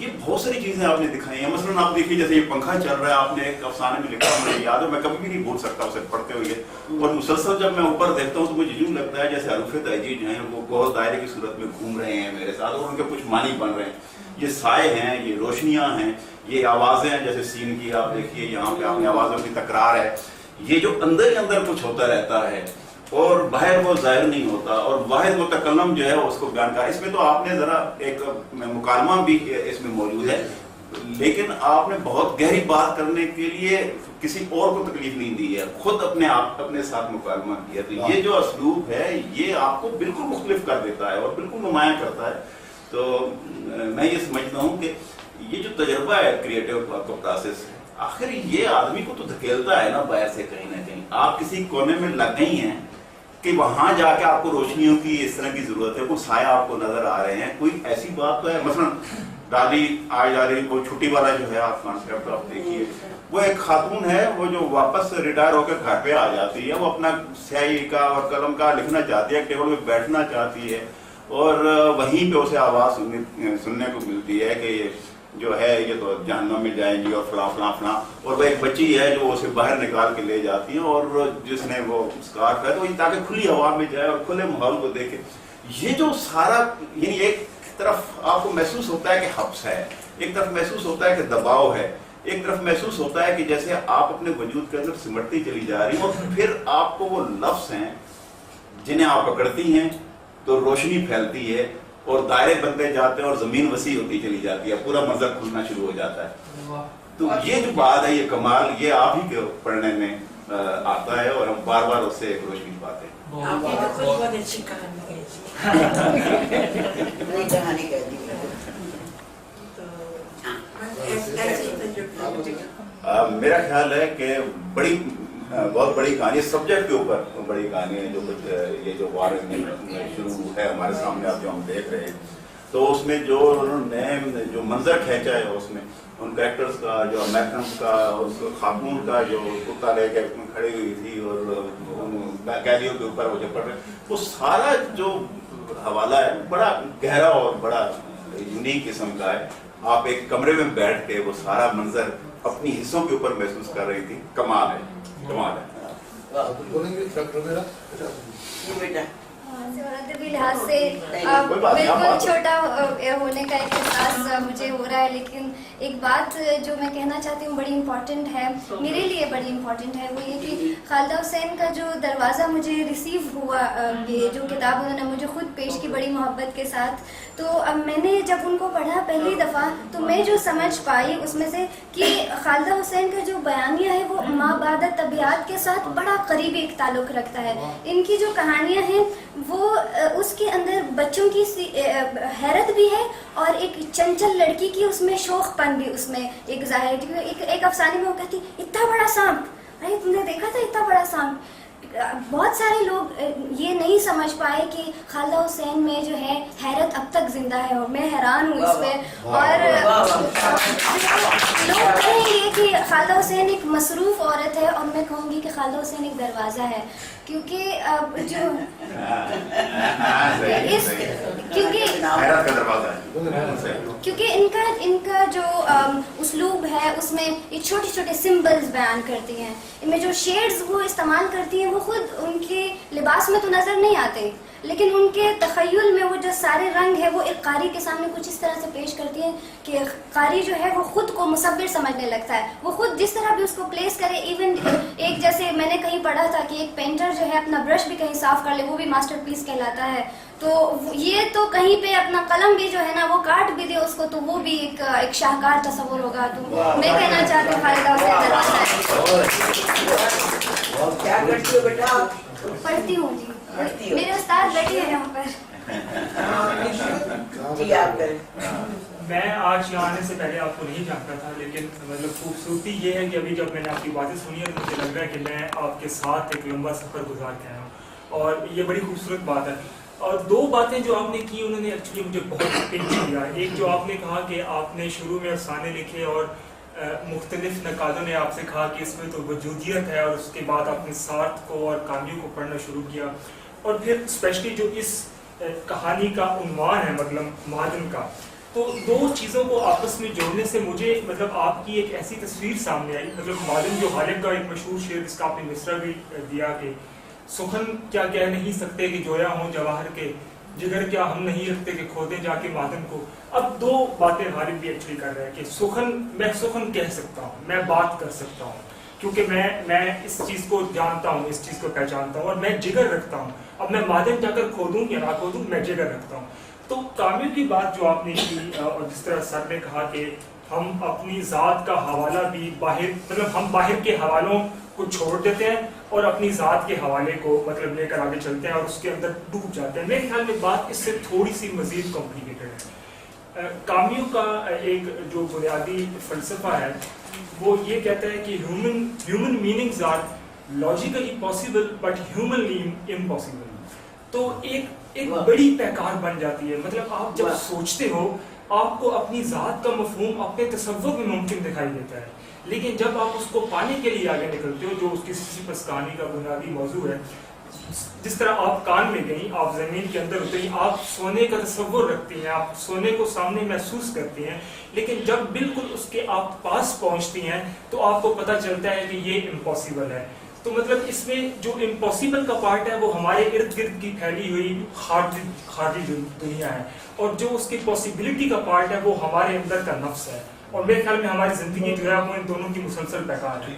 ये बहुत सारी चीजें आपने दिखाई हैं। मसलन आप देखिए जैसे ये पंखा चल रहा है, आपने एक अफसाने में लिखा, मुझे याद है, मैं कभी भी नहीं भूल सकता उसे पढ़ते हुए, और मुसलसल जब मैं ऊपर देखता हूँ तो मुझे यूं लगता है जैसे अरूफ तहजी जो हैं वो गोल दायरे की सूरत में घूम रहे हैं मेरे साथ और उनके कुछ मानी बन रहे हैं। ये साए हैं, ये रोशनियां हैं, ये आवाजें हैं, जैसे सीन की आप देखिए यहाँ पे आपने आवाजों की तकरार है, ये जो अंदर ही अंदर कुछ होता रहता है और बाहर वो जाहिर नहीं होता और वाहिद मुतकल्लम जो है उसको बयान कर। इसमें तो आपने जरा एक मुकालमा भी इसमें मौजूद है, لیکن آپ نے بہت گہری بات کرنے کے لیے کسی اور کو تکلیف نہیں دی ہے, خود اپنے ساتھ مکالمہ کیا. تو یہ جو اسلوب ہے یہ آپ کو بالکل مختلف کر دیتا ہے اور بالکل نمایاں کرتا ہے. تو میں یہ سمجھتا ہوں کہ یہ جو تجربہ ہے کریٹو پروسیس, آخر یہ آدمی کو تو دھکیلتا ہے نا باہر سے کہیں نہ کہیں. آپ کسی کونے میں لگ گئی ہیں کہ وہاں جا کے آپ کو روشنیوں کی اس طرح کی ضرورت ہے, کوئی سایہ آپ کو نظر آ رہے ہیں, کوئی ایسی بات تو ہے. مثلا ڈالی آج آ رہی وہ چھٹی والا جو ہے آپ کانسیپٹ آپ دیکھیے, وہ ایک خاتون ہے وہ جو واپس ریٹائر ہو کے گھر پہ آ جاتی ہے, وہ اپنا سیاہی کا اور قلم کا لکھنا چاہتی ہے, ٹیبل پہ بیٹھنا چاہتی ہے, اور وہیں پہ اسے آواز سننے کو ملتی ہے کہ یہ جو ہے یہ تو جہنم میں جائیں گی اور فلاں فلاں فلاں. اور وہ ایک بچی ہے جو اسے باہر نکال کے لے جاتی ہے, اور جس نے وہ اسکارف ہے تو تاکہ کھلی ہوا میں جائے اور کھلے ماحول کو دیکھے. یہ جو سارا یعنی ایک طرف آپ کو محسوس ہوتا ہے کہ حبس ہے, ایک طرف محسوس ہوتا ہے کہ دباؤ ہے, ایک طرف محسوس ہوتا ہے کہ جیسے آپ اپنے وجود کے اندر سمٹتی چلی جا رہی ہیں, اور پھر آپ کو وہ لفظ ہیں جنہیں آپ پکڑتی ہیں تو روشنی پھیلتی ہے اور دائرے بنتے جاتے ہیں اور زمین وسیع ہوتی چلی جاتی ہے, پورا منظر کھلنا شروع ہو جاتا ہے. تو یہ جو بات ہے, یہ کمال یہ آپ ہی کے پڑھنے میں آتا ہے اور ہم بار بار اس سے ایک روشنی پاتے ہیں. آپ نے تو کچھ بہت اچھی کہانی کہی کہانی کہہ دی. میرا خیال ہے کہ بہت بڑی کہانی, سبجیکٹ کے اوپر بڑی کہانی ہے. جو کچھ یہ جو وار شروع ہے ہمارے سامنے آپ جو ہم دیکھ رہے ہیں, تو اس میں جو انہوں نے جو منظر کھینچا ہے اس میں ان کریکٹرز کا, جو امیرکنز کا, اس خاتون کا جو کتا لے کے کھڑی ہوئی تھی اور قیدیوں کے اوپر وہ جو پڑھ رہے, وہ سارا جو حوالہ ہے بڑا گہرا اور بڑا یونیک قسم کا ہے. آپ ایک کمرے میں بیٹھ کے وہ سارا منظر اپنی حصوں کے اوپر محسوس کر رہی تھی. کمال ہے, کمال ہے. ادبی لحاظ سے بالکل چھوٹا ہونے کا ایک احساس مجھے ہو رہا ہے, لیکن ایک بات جو میں کہنا چاہتی ہوں بڑی امپورٹنٹ ہے, میرے لیے بڑی امپورٹنٹ ہے, وہ یہ کہ خالدہ حسین کا جو دروازہ مجھے ریسیو ہوا, یہ جو کتاب انہوں نے مجھے خود پیش کی بڑی محبت کے ساتھ, تو اب میں نے جب ان کو پڑھا پہلی دفعہ تو میں جو سمجھ پائی اس میں سے کہ خالدہ حسین کا جو بیانیہ ہے وہ ما بعد طبیعت کے ساتھ بڑا قریبی ایک تعلق رکھتا ہے. ان کی جو کہانیاں ہیں وہ اس کے اندر بچوں کی حیرت بھی ہے اور ایک چنچل لڑکی کی اس میں شوق پن بھی اس میں ایک ظاہر ہے. ایک افسانے میں وہ کہتی اتنا بڑا سانپ, ارے تم نے دیکھا تھا اتنا بڑا سانپ. بہت سارے لوگ یہ نہیں سمجھ پائے کہ خالدہ حسین میں جو ہے حیرت اب تک زندہ ہے, اور میں حیران ہوں اس پہ. اور لوگ کہیں گے کہ خالدہ حسین ایک مصروف عورت ہے, اور میں کہوں گی کہ خالدہ حسین ایک دروازہ ہے, کیونکہ جو کیونکہ ان کا جو اسلوب ہے اس میں یہ چھوٹے چھوٹے سمبلز بیان کرتی ہیں, ان میں جو شیڈز وہ استعمال کرتی ہیں وہ خود ان کے لباس میں تو نظر نہیں آتے, لیکن ان کے تخیل میں وہ جو سارے رنگ ہے وہ ایک قاری کے سامنے کچھ اس طرح سے پیش کرتی ہیں کہ قاری جو ہے وہ خود کو مصور سمجھنے لگتا ہے. وہ خود جس طرح بھی اس کو پلیس کرے, ایون ایک جیسے میں نے کہیں پڑھا تھا کہ ایک پینٹر جو ہے اپنا برش بھی کہیں صاف کر لے وہ بھی ماسٹر پیس کہلاتا ہے. تو یہ تو کہیں پہ اپنا قلم بھی جو ہے نا وہ کاٹ بھی دے اس کو تو وہ بھی ایک شاہکار تصور ہوگا. تو میں کہنا چاہتی ہوں خالدہ حسین پڑھتی ہوں جی, میرے استاد بیٹھے ہیں یہاں پر. میں آج یہاں آنے سے پہلے آپ کو نہیں جانتا تھا, لیکن مطلب خوبصورتی یہ ہے کہ ابھی جب میں نے آپ کی باتیں سنی ہے تو مجھے لگ رہا ہے کہ میں آپ کے ساتھ ایک لمبا سفر گزار کے آیا ہوں, اور یہ بڑی خوبصورت بات ہے. اور دو باتیں جو آپ نے کی انہوں نے ایکچولی مجھے بہت پنچ کیا. ایک جو آپ نے کہا کہ آپ نے شروع میں افسانے لکھے اور مختلف نقادوں نے آپ سے کہا کہ اس میں تو وجودیت ہے, اور اس کے بعد آپ نے سارتھ کو اور کامیو کو پڑھنا شروع کیا, اور پھر اسپیشلی جو اس کہانی کا عنوان ہے مطلب معدن کا, تو دو چیزوں کو آپس میں جوڑنے سے مجھے مطلب آپ کی ایک ایسی تصویر سامنے آئی. مطلب معدن جو غالب کا ایک مشہور شعر جس کا آپ نے مصرع بھی دیا کہ سخن کیا کہہ نہیں سکتے کہ جویا ہوں جواہر کے, جگر کیا ہم نہیں رکھتے کہ کھودیں جا کے معدن کو. اب دو باتیں غالب بھی ایکچولی کر رہے ہیں کہ سخن, میں سخن کہہ سکتا ہوں, میں بات کر سکتا ہوں کیونکہ میں اس چیز کو جانتا ہوں, اس چیز کو پہچانتا ہوں, اور میں جگر رکھتا ہوں. اب میں معدن جا کر کھودوں یا نہ کھودوں, میں جگر رکھتا ہوں. تو کامل کی بات جو آپ نے کی, اور جس طرح سر نے کہا کہ ہم اپنی ذات کا حوالہ بھی باہر مطلب ہم باہر کے حوالوں کو چھوڑ دیتے ہیں اور اپنی ذات کے حوالے کو مطلب لے کر آگے چلتے ہیں اور اس کے اندر ڈوب جاتے ہیں. میرے خیال میں بات اس سے تھوڑی سی مزید کمپلیکیٹڈ ہے. کامیو کا ایک جو بنیادی فلسفہ ہے وہ یہ کہتا ہے کہ human meanings are logically possible but humanly impossible. تو ایک بڑی پیکار بن جاتی ہے. مطلب آپ جب سوچتے ہو آپ کو اپنی ذات کا مفہوم اپنے تصور میں ممکن دکھائی دیتا ہے, لیکن جب آپ اس کو پانے کے لیے آگے نکلتے ہو جو اس کی سیسیفس کہانی کا بنیادی موضوع ہے, جس طرح آپ کان میں گئیں, آپ زمین کے اندر اتری, آپ سونے کا تصور رکھتی ہیں, آپ سونے کو سامنے محسوس کرتی ہیں, لیکن جب بالکل اس کے آپ پاس پہنچتی ہیں تو آپ کو پتہ چلتا ہے کہ یہ امپاسبل ہے. تو مطلب اس میں جو امپاسبل کا پارٹ ہے وہ ہمارے ارد گرد کی پھیلی ہوئی خارجی دنیا ہے, اور جو اس کی پاسبلٹی کا پارٹ ہے وہ ہمارے اندر کا نفس ہے. اور میرے خیال میں ہماری زندگی جو ہے وہ ان دونوں کی مسلسل پیکار ہے.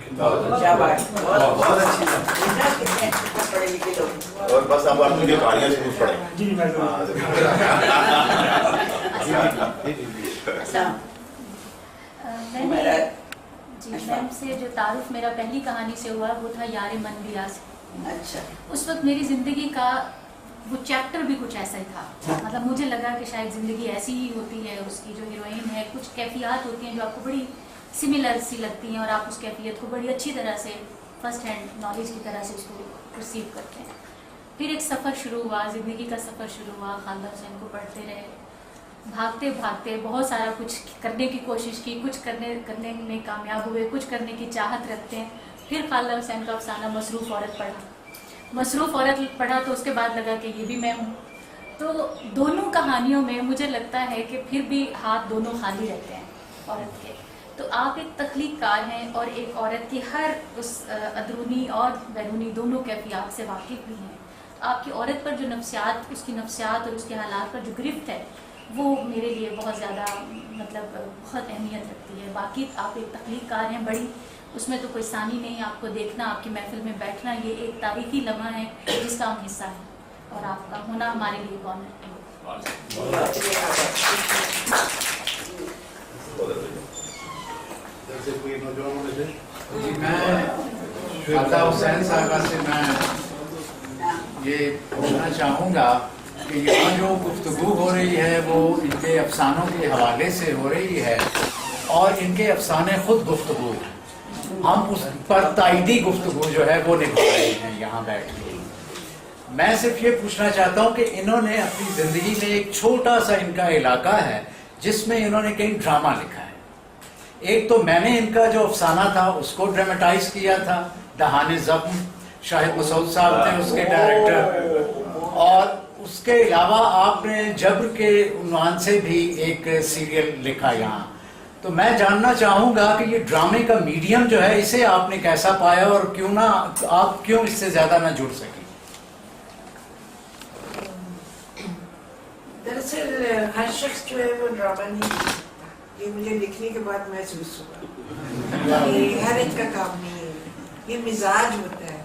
اور بس اب آپ مجھے کہانیاں سے پوچھ پڑیں. جی میں میم سے جو تعارف میرا پہلی کہانی سے ہوا وہ تھا یار من بیا سے. اچھا. اس وقت میری زندگی کا وہ چیپٹر بھی کچھ ایسا ہی تھا. مطلب مجھے لگا کہ شاید زندگی ایسی ہی ہوتی ہے, اس کی جو ہیروئن ہے کچھ کیفیات ہوتی ہیں جو آپ کو بڑی سملر سی لگتی ہیں اور آپ اس کیفیت کو بڑی اچھی طرح سے فرسٹ ہینڈ نالج کی طرح سے اس کو پرسیو کرتے ہیں. پھر ایک سفر شروع ہوا, زندگی کا سفر شروع ہوا. خالدہ حسین کو پڑھتے رہے, بھاگتے بھاگتے بہت سارا کچھ کرنے کی کوشش کی, کچھ کرنے میں کامیاب ہوئے, کچھ کرنے کی چاہت رکھتے ہیں. پھر خالدہ حسین کا افسانہ مصروف عورت پڑھا تو اس کے بعد لگا کہ یہ بھی میں ہوں. تو دونوں کہانیوں میں مجھے لگتا ہے کہ پھر بھی ہاتھ دونوں خالی رہتے ہیں عورت کے. تو آپ ایک تخلیق کار ہیں اور ایک عورت کی ہر اس اندرونی اور بیرونی دونوں کیفیات سے واقف بھی ہیں. آپ کی عورت پر جو نفسیات, اس کی نفسیات اور اس کے حالات پر جو گرفت ہے وہ میرے لیے بہت زیادہ مطلب بہت اہمیت رکھتی ہے. باقی آپ ایک تخلیق کار ہیں بڑی, اس میں تو کوئی ثانی نہیں. آپ کو دیکھنا, آپ کی محفل میں بیٹھنا, یہ ایک تاریخی لمحہ ہے جس کا ہم حصہ ہیں, اور آپ کا ہونا ہمارے لیے کون ہے. جی میں خالدہ حسین صاحبہ سے میں یہ پوچھنا چاہوں گا کہ یہاں جو گفتگو ہو رہی ہے وہ ان کے افسانوں کے حوالے سے ہو رہی ہے اور ان کے افسانے خود گفتگو ہیں. ہم اس پر تائیدی گفتگو جو ہے وہ نبھا رہے ہیں یہاں بیٹھ کے. میں صرف یہ پوچھنا چاہتا ہوں کہ انہوں نے اپنی زندگی میں ایک چھوٹا سا ان کا علاقہ ہے جس میں انہوں نے کئی ڈرامہ لکھا ہے. ایک تو میں نے ان کا جو افسانہ تھا اس کو ڈرامٹائز کیا تھا, دہان زخم, شاہد مسعود صاحب تھے اس کے ڈائریکٹر, اور اس کے علاوہ آپ نے جبر کے عنوان سے بھی ایک سیریل لکھا یہاں. تو میں جاننا چاہوں گا کہ یہ ڈرامے کا میڈیم جو ہے اسے آپ نے کیسا پایا اور کیوں نہ آپ کیوں اس سے زیادہ نہ جڑ سکیں. دراصل ہر شخص جو ہے وہ ڈرامہ نہیں لکھ سکتا. یہ مجھے لکھنے کے بعد محسوس ہوا. یہ ہر ایک کا کام نہیں ہے, یہ مزاج ہوتا ہے.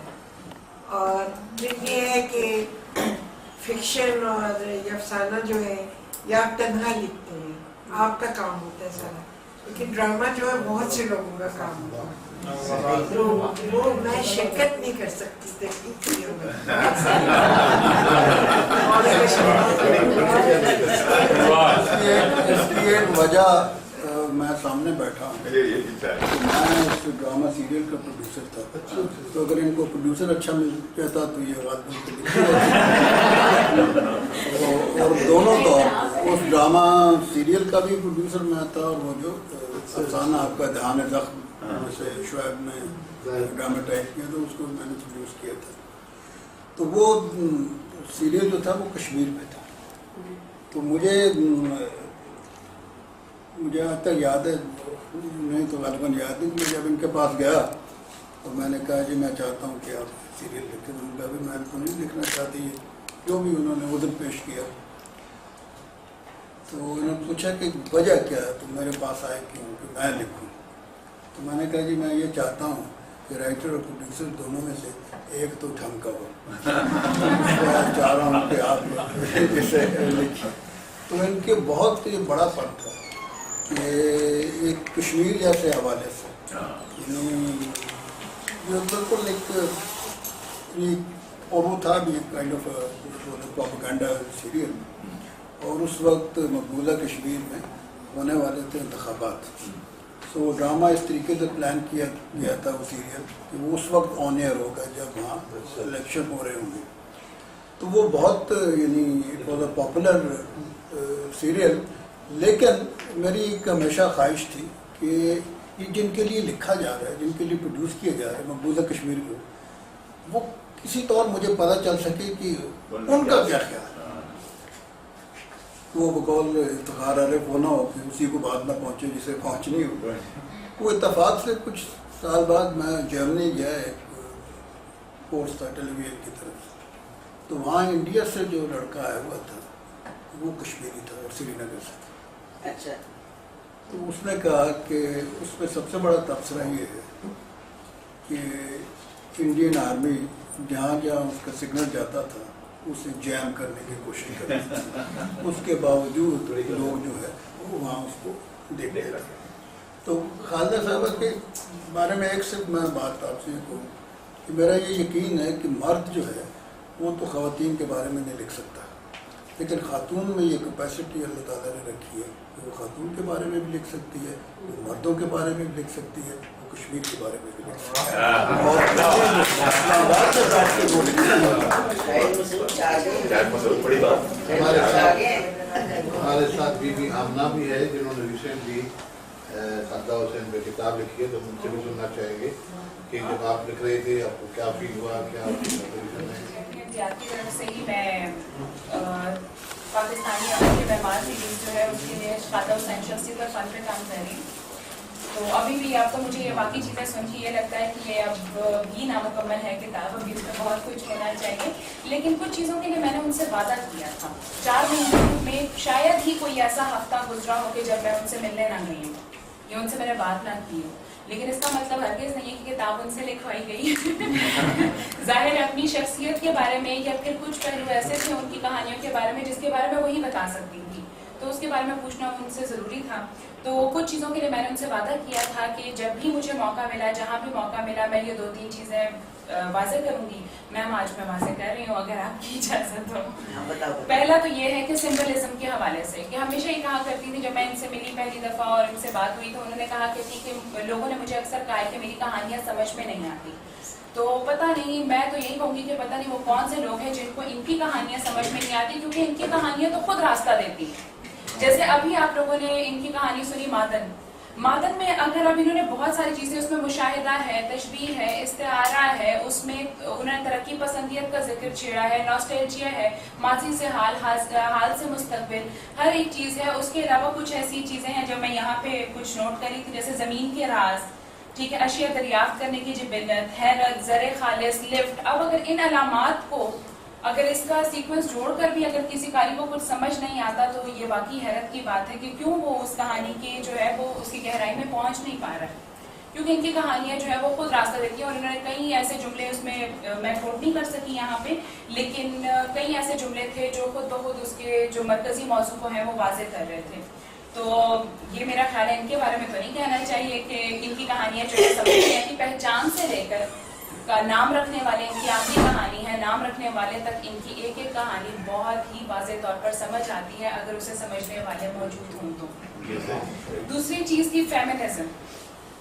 اور پھر یہ ہے کہ فکشن اور یہ افسانہ جو ہے یہ آپ تنہا لکھتے ہیں, آپ کا کام ہوتا ہے سارا. لیکن ڈرامہ جو ہے بہت سے لوگوں کا کام ہوتا ہے, تو وہ میں شرکت نہیں کر سکتی تحقیق کی. اس کی ایک وجہ میں سامنے بیٹھا ہوں, میں اس ڈرامہ سیریل کا پروڈیوسر تھا, تو اگر ان کو پروڈیوسر اچھا مل جاتا تو یہ بات اور دونوں طور اس ڈرامہ سیریل کا بھی پروڈیوسر میں تھا, اور وہ جو افسانہ آپ کا دہان زخم جیسے شعیب نے ڈراماٹائز کیا تھا اس کو میں نے پروڈیوس کیا تھا. تو وہ سیریل جو تھا وہ کشمیر میں تھا. تو مجھے آج تک یاد ہے, نہیں تو غالباً یاد نہیں, جب ان کے پاس گیا تو میں نے کہا جی میں چاہتا ہوں کہ آپ سیریل لکھیں. ان کا بھی میں تو نہیں لکھنا چاہتی ہے, جو بھی انہوں نے عذر پیش کیا. تو انہوں نے پوچھا کہ وجہ کیا ہے, تو میرے پاس آئے کیوں کہ میں لکھوں. تو میں نے کہا جی میں یہ چاہتا ہوں کہ رائٹر اور پروڈیوسر دونوں میں سے ایک تو ڈھنگ کا ہو. چاہ رہا ہوں کہ آپ اسے لکھیں. تو ان کے بہت یہ بڑا فرق تھا کہ ایک کشمیر جیسے حوالے سے یعنی جو بالکل ایک اور وہ تھا بھی کائنڈ آف پروپیگنڈا سیریل، اور اس وقت مقبوضہ کشمیر میں ہونے والے تھے انتخابات، سو وہ ڈرامہ اس طریقے سے پلان کیا گیا تھا وہ سیریل کہ وہ اس وقت آن ایئر ہوگا جب وہاں الیکشن ہو رہے ہوں گے. تو وہ بہت یعنی it was a popular serial. لیکن میری ایک ہمیشہ خواہش تھی کہ یہ جن کے لیے لکھا جا رہا ہے، جن کے لیے پروڈیوس کیا جا رہا ہے مقبوضہ کشمیر کو، وہ کسی طور مجھے پتہ چل سکے کہ ان کا کیا خیال ہے. وہ بقول افتخار عارف وہ نہ ہو کہ اسی کو بات نہ پہنچے جسے پہنچنی ہو. وہ اتفاق سے کچھ سال بعد میں جرمنی گیا، ایک کورس تھا ٹیلی ویژن کی طرف سے، تو وہاں انڈیا سے جو لڑکا آیا ہوا تھا وہ کشمیری تھا اور سری نگر سے تھا. اچھا. تو اس نے کہا کہ اس میں سب سے بڑا تبصرہ یہ ہے کہ انڈین آرمی جہاں جہاں اس کا سگنل جاتا تھا اسے جیم کرنے کی کوشش کرتی تھی، اس کے باوجود لوگ جو ہے وہ وہاں اس کو دیکھتے رہے. تو خالدہ صاحبہ کے بارے میں ایک صرف میں بات آپ سے کہوں کہ میرا یہ یقین ہے کہ مرد جو ہے وہ تو خواتین کے بارے میں نہیں لکھ سکتا، لیکن خاتون میں یہ کیپیسٹی اللہ تعالیٰ نے رکھی ہے کہ وہ خاتون کے بارے میں بھی لکھ سکتی ہے، وہ مردوں کے بارے میں بھی لکھ سکتی ہے، وہ کشمیر کے بارے میں بھی لکھ سکتی ہے. ہمارے ساتھ بی بی آمنہ بھی ہے جنہوں نے ریسنٹلی خالدہ حسین پہ کتاب لکھی ہے، تو مجھ سے بھی سننا چاہیں گے کہ جب آپ لکھ رہے تھے آپ کو کیا فیل ہوا، کیا آپ کی آپ کی طرف سے ہی میں پاکستانی عمل کے مہمان سیریز جو ہے اس کے لیے خالدہ حسین شخصیت فن پہ کام کر رہی ہوں. تو ابھی بھی آپ کو مجھے یہ باقی چیزیں سن کے یہ لگتا ہے کہ یہ اب بھی نامکمل ہے کتاب، ابھی اس میں بہت کچھ ہونا چاہیے. لیکن کچھ چیزوں کے لیے میں نے ان سے وعدہ کیا تھا. 4 مہینوں میں شاید ہی کوئی ایسا ہفتہ گزرا ہو کہ جب میں ان سے ملنے نہ گئی ہوں یا ان سے میں نے بات نہ کی ہو. لیکن اس کا مطلب ہرگز نہیں ہے کہ کتاب ان سے لکھوائی گئی. ظاہر ہے اپنی شخصیت کے بارے میں یا پھر کچھ پہلو ایسے تھے ان کی کہانیوں کے بارے میں جس کے بارے میں وہی بتا سکتی تھی، تو اس کے بارے میں پوچھنا ان سے ضروری تھا. تو کچھ چیزوں کے لیے میں نے ان سے وعدہ کیا تھا کہ جب بھی مجھے موقع ملا، جہاں بھی موقع ملا، میں یہ 2-3 چیزیں واضح کروں گی. میم آج میں واضح کر رہی ہوں اگر آپ کی اجازت ہو. پہلا تو یہ ہے کہ سمبلزم کے حوالے سے کہ ہمیشہ یہ کہا کرتی تھی، جب میں ان سے ملی پہلی دفعہ اور ان سے بات ہوئی تو انہوں نے کہا کہ ٹھیک ہے، لوگوں نے مجھے اکثر کہا ہے کہ میری کہانیاں سمجھ میں نہیں آتی. تو پتہ نہیں، میں تو یہی کہوں گی کہ پتہ نہیں وہ کون سے لوگ ہیں جن کو ان کی کہانیاں سمجھ میں نہیں آتی، کیونکہ ان کی کہانیاں تو خود راستہ دیتی ہیں. جیسے ابھی آپ لوگوں نے ان کی کہانی سنی مادن میں، اگر اب انہوں نے بہت ساری چیزیں اس میں مشاہدہ ہے، تشبیہ ہے، استعارہ ہے، اس میں انہوں نے ترقی پسندیت کا ذکر چھیڑا ہے، ناسٹیلجیا ہے، ماضی سے حال سے مستقبل، ہر ایک چیز ہے. اس کے علاوہ کچھ ایسی چیزیں ہیں جو میں یہاں پہ کچھ نوٹ کری تھی، جیسے زمین کے راز، ٹھیک ہے، اشیاء دریافت کرنے کی جبلت، حیرت، زر خالص، لفٹ. اب اگر ان علامات کو اگر اس کا سیکوینس جوڑ کر بھی اگر کسی قاری کو کچھ سمجھ نہیں آتا تو یہ واقعی حیرت کی بات ہے کہ کیوں وہ اس کہانی کی جو ہے وہ اس کی گہرائی میں پہنچ نہیں پا رہا ہے. کیونکہ ان کی کہانیاں جو ہے وہ خود راستہ دیتی ہیں، اور انہوں نے کئی ایسے جملے اس میں کوٹ نہیں کر سکی یہاں پہ، لیکن کئی ایسے جملے تھے جو خود بخود اس کے جو مرکزی موضوع کو ہیں وہ واضح کر رہے تھے. تو یہ میرا خیال ہے ان کے بارے میں تو نہیں کہنا چاہیے کہ ان کی کہانیاں جو ہے سمجھنے کی پہچان سے لے کر نام رکھنے والے، ان کی آخری کہانی ہے نام رکھنے والے تک، ان کی ایک ایک کہانی بہت ہی واضح طور پر سمجھ آتی ہے اگر اسے سمجھنے والے موجود ہوں تو. دوسری چیز تھی فیمنزم.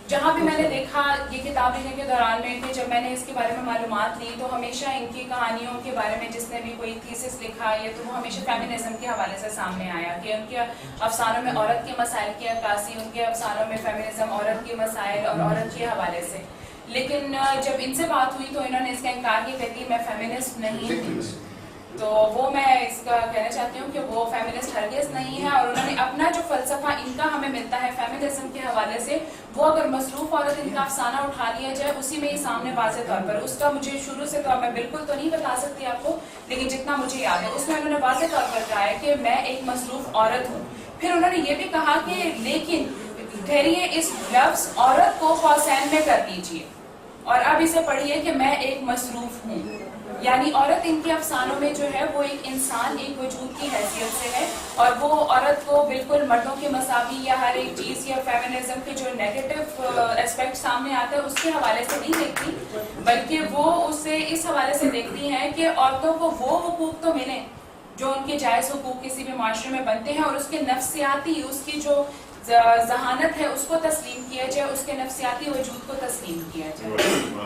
جہاں بھی میں نے دیکھا یہ کتاب لکھنے کے دوران میں کہ جب میں نے اس کے بارے میں معلومات لی تو ہمیشہ ان کی کہانیوں کے بارے میں جس نے بھی کوئی تھیسس لکھا یا تو وہ ہمیشہ فیمنزم کے حوالے سے سامنے آیا کہ ان کے افسانوں میں عورت کے مسائل کی عکاسی، ان کے افسانوں میں فیمنزم، عورت کے مسائل اور عورت کے حوالے سے. لیکن جب ان سے بات ہوئی تو انہوں نے اس کا انکار کیا، کہتی میں فیمنسٹ نہیں ہوں. تو وہ میں اس کا کہنا چاہتی ہوں کہ وہ فیمنسٹ ہرگز نہیں ہے، اور انہوں نے اپنا جو فلسفہ ان کا ہمیں ملتا ہے فیمنزم کے حوالے سے، وہ اگر مصروف عورت ان کا افسانہ اٹھا لیا جائے اسی میں ہی سامنے واضح طور پر، اس کا مجھے شروع سے تو میں بالکل تو نہیں بتا سکتی آپ کو، لیکن جتنا مجھے یاد ہے اس میں انہوں نے واضح طور پر کہا ہے کہ میں ایک مصروف عورت ہوں. پھر انہوں نے یہ بھی کہا کہ لیکن ٹھہریے، اس لفظ عورت کو قوسین میں کر دیجیے اور اب اسے پڑھیے کہ میں ایک مصروف ہوں. यानी औरत इनके अफसानों में जो है वो एक इंसान, एक वजूद की हैसियत से है, और वो औरत को बिल्कुल मर्दों के मसावी या हर एक चीज़ या फेमिनिज्म के जो नेगेटिव एस्पेक्ट सामने आता है उसके हवाले से नहीं देखती, बल्कि वो उसे इस हवाले से देखती हैं कि औरतों को वो हुकूक तो मिले जो उनके जायज़ हुकूक किसी भी माशरे में बनते हैं, और उसके नफ्सियाती, उसकी जो जहानत है उसको तस्लीम किया जाए, उसके नफ्सियाती वजूद को तस्लीम किया जाए।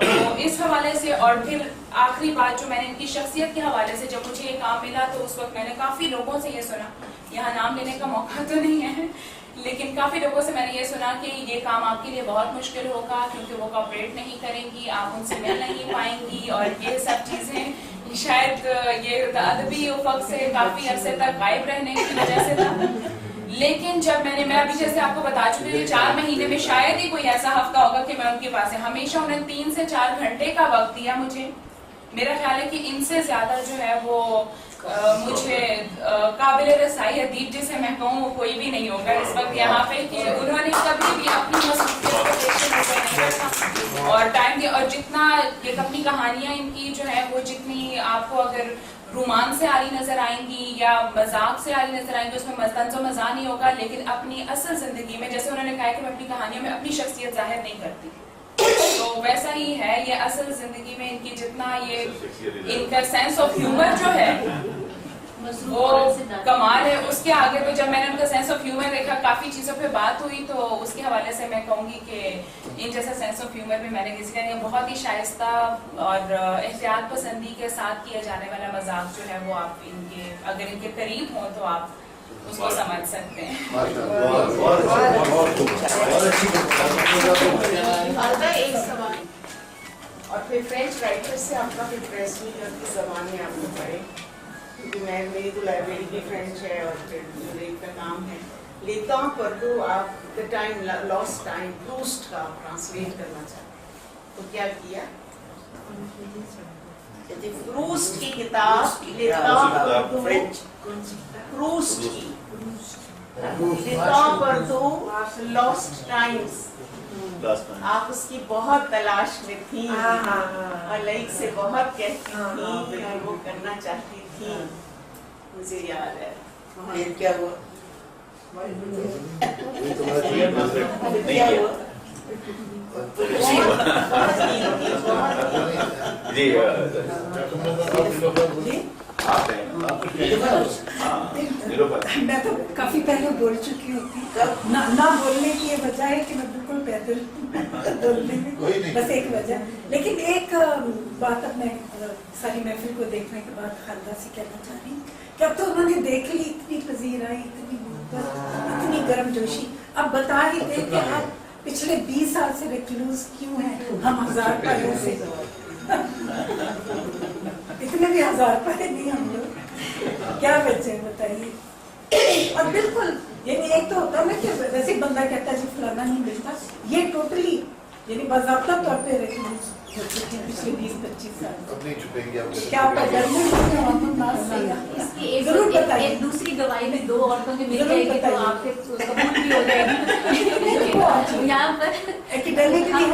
तो इस हवाले से, और फिर आखिरी बात जो मैंने इनकी शख्सियत के हवाले से, जब मुझे ये काम मिला तो उस वक्त मैंने काफ़ी लोगों से ये सुना, यहाँ नाम लेने का मौका तो नहीं है, लेकिन काफ़ी लोगों से मैंने ये सुना कि ये काम आपके लिए बहुत मुश्किल होगा क्योंकि वो कॉपरेट नहीं करेंगी, आप उनसे मिल नहीं पाएंगी, और ये सब चीज़ें शायद ये अदबी उफ़क़ से काफ़ी अरसे तक गायब रहने की वजह से था। लेकिन जब मैं अभी जैसे आपको बता चुकी हूँ, 4 महीने में शायद ही कोई ऐसा हफ्ता होगा कि मैं उनके पास है, हमेशा उन्हें 3 से 4 घंटे का वक्त दिया मुझे। मेरा ख्याल है कि इनसे ज़्यादा जो है वो मुझे काबिल रसाई अदीब जिसे मैं कहूँ वो कोई भी नहीं होगा इस वक्त यहाँ पे, कि उन्होंने कभी भी अपनी मसरूफियत को देखते नजर नहीं रखा और टाइम दिया, और जितना ये अपनी कहानियाँ इनकी जो है वो जितनी आपको अगर रोमांस से आ रही नजर आएंगी या मजाक से आ रही नजर आएंगी, उसमें तंज़ो मज़ा नहीं होगा, लेकिन अपनी असल जिंदगी में, जैसे उन्होंने कहा कि मैं अपनी कहानियों में अपनी शख्सियत जाहिर नहीं करती, तो वैसा ही है ये असल जिंदगी में इनकी जितना ये इनका सेंस ऑफ ह्यूमर जो है वो कमाल है। उसके आगे तो जब मैंने उनका सेंस ऑफ ह्यूमर देखा, काफ़ी चीज़ों पे बात हुई, तो उसके हवाले से मैं कहूँगी कि इन जैसा सेंस ऑफ ह्यूमर भी मैंने किसी का नहीं, बहुत ही शाइस्ता और एहतियात पसंदी के साथ किया जाने वाला मजाक जो है वो आप इनके अगर इनके करीब हों तो आप उसको समझ सकते हैं। एक सवाल, और फिर फ्रेंच राइटर से आपका फिर प्रेस में की ज़बान में आपको पढ़े, क्योंकि मेरी तो लाइब्रेरी की फ्रेंच है और फिर मेरे का काम है, लेता हूँ पर तो आप the time lost time Proust का ट्रांसलेट करना चाहते तो क्या किया? प्रूस्ट की किताब फ्रेंच प्रूस्ट की पर तो लॉस्ट टाइम्स आप उसकी बहुत तलाश में थी और लाइक से बहुत कहती थी और वो करना चाहती थी, मुझे याद है। फिर क्या हुआ? क्या हुआ? मैं तो काफी पहले बोल चुकी होती, ना बोलने की ये वजह है कि मैं बिल्कुल पैदल बोलने में बस एक वजह, लेकिन एक बात अब मैं सारी महफिल को देखने के बाद खालदा से कहना चाह रही कि अब तो उन्होंने देख ली, इतनी पजीराई, इतनी मोहब्बत, इतनी गर्मजोशी, अब बता ही दे कि आप पिछले 20 साल से रिक्लूज क्यों हैं, हम 1000 पहले से इतने भी 1000 पहले नहीं हम लोग, क्या बच्चे बताइए। और बिल्कुल यानी एक तो होता है ना कि वैसे बंदा कहता है जी फलाना नहीं मिलता, ये टोटली यानी बाज़ाब्ता तौर पे रिक्लूज हो चुके हैं पिछले 20-25 साल। अब नहीं छुपेंगे आप, क्या इसकी एक दूसरी गवाही में 2 औरतों के मिल जाएगी तो आपके कबूल भी हो जाएगी। यहाँ पर हम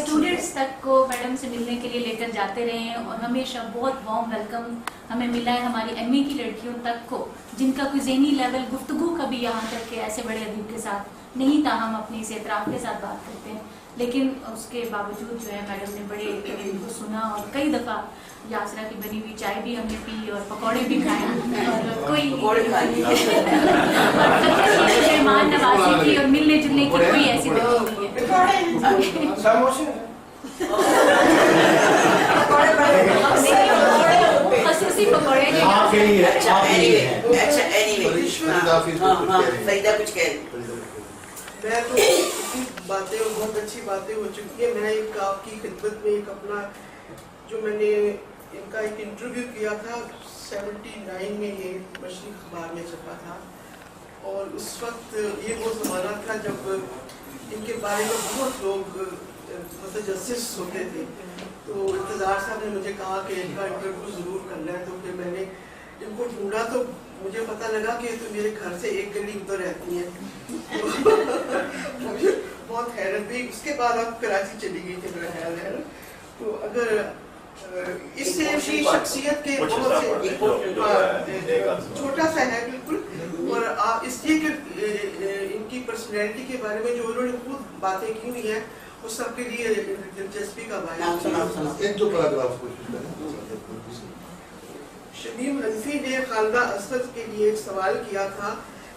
स्टूडेंट्स तक को मैडम से मिलने के लिए लेकर जाते रहे हैं और हमेशा बहुत वार्म वेलकम हमें मिला है हमारी एमए की लड़कियों तक को, जिनका कोई ज़हनी लेवल गुफ्तगू कभी यहाँ तक के ऐसे बड़े अदीब के साथ नहीं था, हम अपने इस एतराफ़ के साथ बात करते हैं, लेकिन उसके बावजूद जो है मैडम ने बड़े उनको सुना और कई दफ़ा यासरा की बनी हुई चाय भी हमने पी और पकौड़े भी खाए और कोई मेहमान नवाजी की और मिलने जुलने की कोई ऐसी बात नहीं है। खसूसी पकौड़े मैं तो बातें बहुत अच्छी बातें हो चुकी है। मैं एक आपकी खिदमत में एक अपना जो मैंने इनका एक इंटरव्यू किया था 79 में, ये मशरिक अखबार में छपा था और उस वक्त ये वो ज़माना था जब इनके बारे में बहुत लोग मुतजस्सिस होते थे, तो इंतज़ार साहब ने मुझे कहा कि इनका इंटरव्यू ज़रूर करना है, तो फिर मैंने इनको ढूंढा तो मुझे पता लगा कि तो मेरे घर से एक गली उधर रहती है, तो मुझे बहुत हैरत हुई। उसके बाद अब कराची चली गई थी मेरा ख्याल है। तो अगर اس سے ان کی شخصیت کے بہت سے چھوٹا سا ہے بالکل، اور اس لیے کہ ان کی پرسنالٹی کے بارے میں جو انہوں نے خود باتیں کی ہوئی ہیں وہ سب کے لیے دلچسپی کا باعث ہے۔ شمیم حنفی نے خالدہ اصغر کے لیے ایک سوال کیا تھا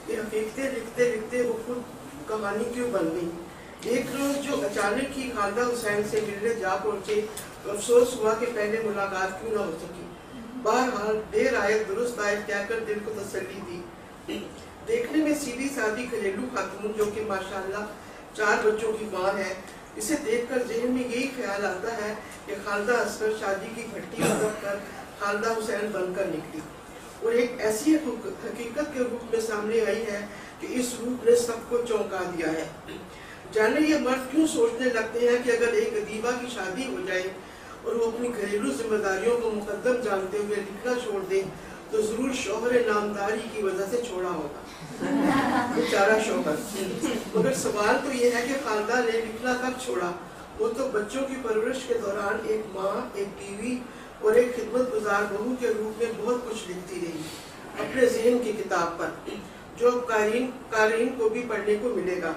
کہ حقیقتیں لکھتے لکھتے وہ خود کہانی کیوں بن گئی۔ ایک روز جو اچانک ہی خالدہ حسین سے ملنے جا پہنچے تو افسوس ہوا کہ پہلے ملاقات کیوں نہ ہو سکی۔ بہرحال دیر آئے درست آئے کہہ کر دل کو تسلی دی۔ دیکھنے میں سیدھی سادی گھریلو خاتون جو کہ ماشاءاللہ 4 بچوں کی ماں ہے، اسے دیکھ کر ذہن میں یہی خیال آتا ہے کہ خالدہ اصغر شادی کی گھٹی ادب کر خالدہ حسین بن کر نکلی، اور ایک ایسی حقیقت کے روپ میں سامنے آئی ہے کہ اس روپ نے سب کو چونکا دیا ہے۔ جانے یہ مرد کیوں سوچنے لگتے ہیں کہ اگر ایک ادیبہ کی شادی ہو جائے اور وہ اپنی گھریلو ذمہ داریوں کو مقدم جانتے ہوئے لکھنا چھوڑ دے تو ضرور شوہر نامداری کی وجہ سے چھوڑا ہوگا، بیچارہ شوہر۔ مگر سوال تو یہ ہے کہ خالدہ نے لکھنا کب چھوڑا؟ وہ تو بچوں کی پرورش کے دوران ایک ماں، ایک بیوی اور ایک خدمت گزار بہو کے روپ میں بہت کچھ لکھتی رہی اپنے ذہن کی کتاب پر، جو اب قارئین کو بھی پڑھنے کو ملے گا۔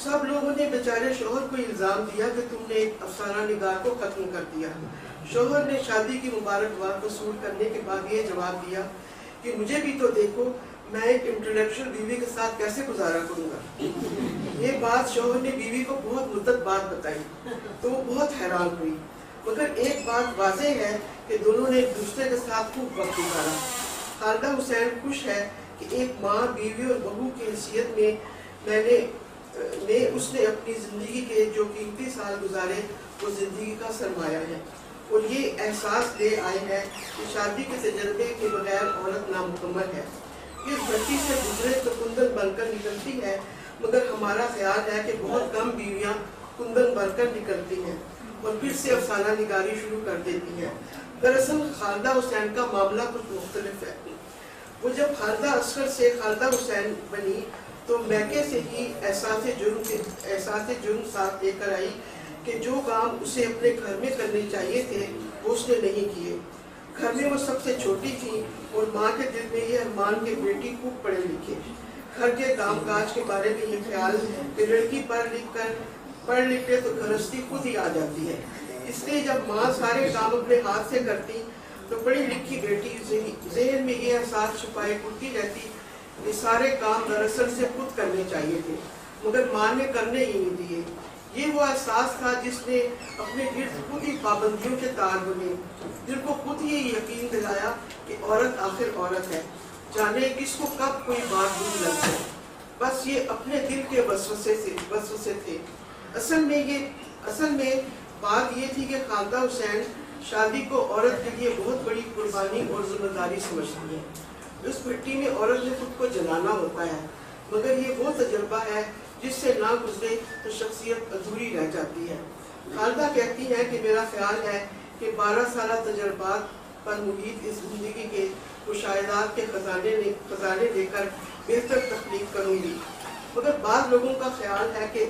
سب لوگوں نے بیچارے شوہر کو الزام دیا کہ تم نے ایک افسانہ نگار کو ختم کر دیا۔ شوہر نے شادی کی مبارکباد وصول کرنے کے بعد یہ جواب دیا کہ مجھے بھی تو دیکھو، میں ایک انٹلیکچوئل بیوی کے ساتھ کیسے گزارا کروں گا۔ یہ بات شوہر نے بیوی کو بہت مدت بعد بتائی تو وہ بہت حیران ہوئی، مگر ایک بات واضح ہے کہ دونوں نے ایک دوسرے کے ساتھ خوب وقت گزارا۔ خالدہ حسین خوش ہے کہ ایک ماں، بیوی اور بہو کی حیثیت میں اس نے اپنی زندگی کے جو قیمتی سال گزارے وہ زندگی کا سرمایہ ہے، اور یہ احساس لے آئے ہیں کہ شادی کے تجربے کے بغیر عورت نامکمل ہے۔ اس بچی سے گزرے تو کندن بن کر نکلتی ہے، مگر ہمارا خیال ہے کہ بہت کم بیویاں کندن بن کر نکلتی ہیں اور پھر سے افسانہ نگاری شروع کر دیتی ہیں۔ دراصل خالدہ حسین کا معاملہ کچھ مختلف ہے۔ وہ جب خالدہ اصغر سے خالدہ حسین بنی تو میکے سے ہی احساس جرم ساتھ لے کر آئی کہ جو کام اسے اپنے گھر میں کرنے چاہیے تھے وہ اس نے نہیں کیے۔ گھر میں وہ سب سے چھوٹی تھی اور ماں کے دل میں یہ ارمان کہ بیٹی خوب پڑھے لکھے۔ گھر کے کام کاج کے بارے میں یہ خیال کہ لڑکی پڑھ لکھ لے تو گھرستی خود ہی آ جاتی ہے۔ اس لیے جب ماں سارے کام اپنے ہاتھ سے کرتی تو پڑھی لکھی بیٹی ذہن میں یہ احساس چھپائے پھرتی رہتی کہ سارے کام دراصل سے خود کرنے چاہیے تھے، مگر ماں نے کرنے ہی نہیں دیے۔ یہ وہ احساس تھا جس نے اپنے گرد خود ہی پابندیوں کے تار بنے، دل کو خود ہی یقین دلایا کہ عورت آخر عورت ہے، جانے کس کو کب کوئی بات بری لگ جائے۔ بس یہ اپنے دل کے وسوسے تھے۔ اصل میں بات یہ تھی کہ خالدہ حسین شادی کو عورت کے لیے بہت بڑی قربانی اور ذمہ داری سمجھتی ہے۔ اس مٹی میں عورت نے خود کو جلانا ہوتا ہے، مگر یہ وہ تجربہ ہے جس سے نہ گزرے تو شخصیت ادھوری رہ جاتی ہے۔ خالدہ کہتی ہے کہ میرا خیال ہے کہ 12 سالہ تجربات پر محیط اس زندگی کے مشاہدات کے خزانے لے کر بہتر تخلیق کروں گی، مگر بعض لوگوں کا خیال ہے کہ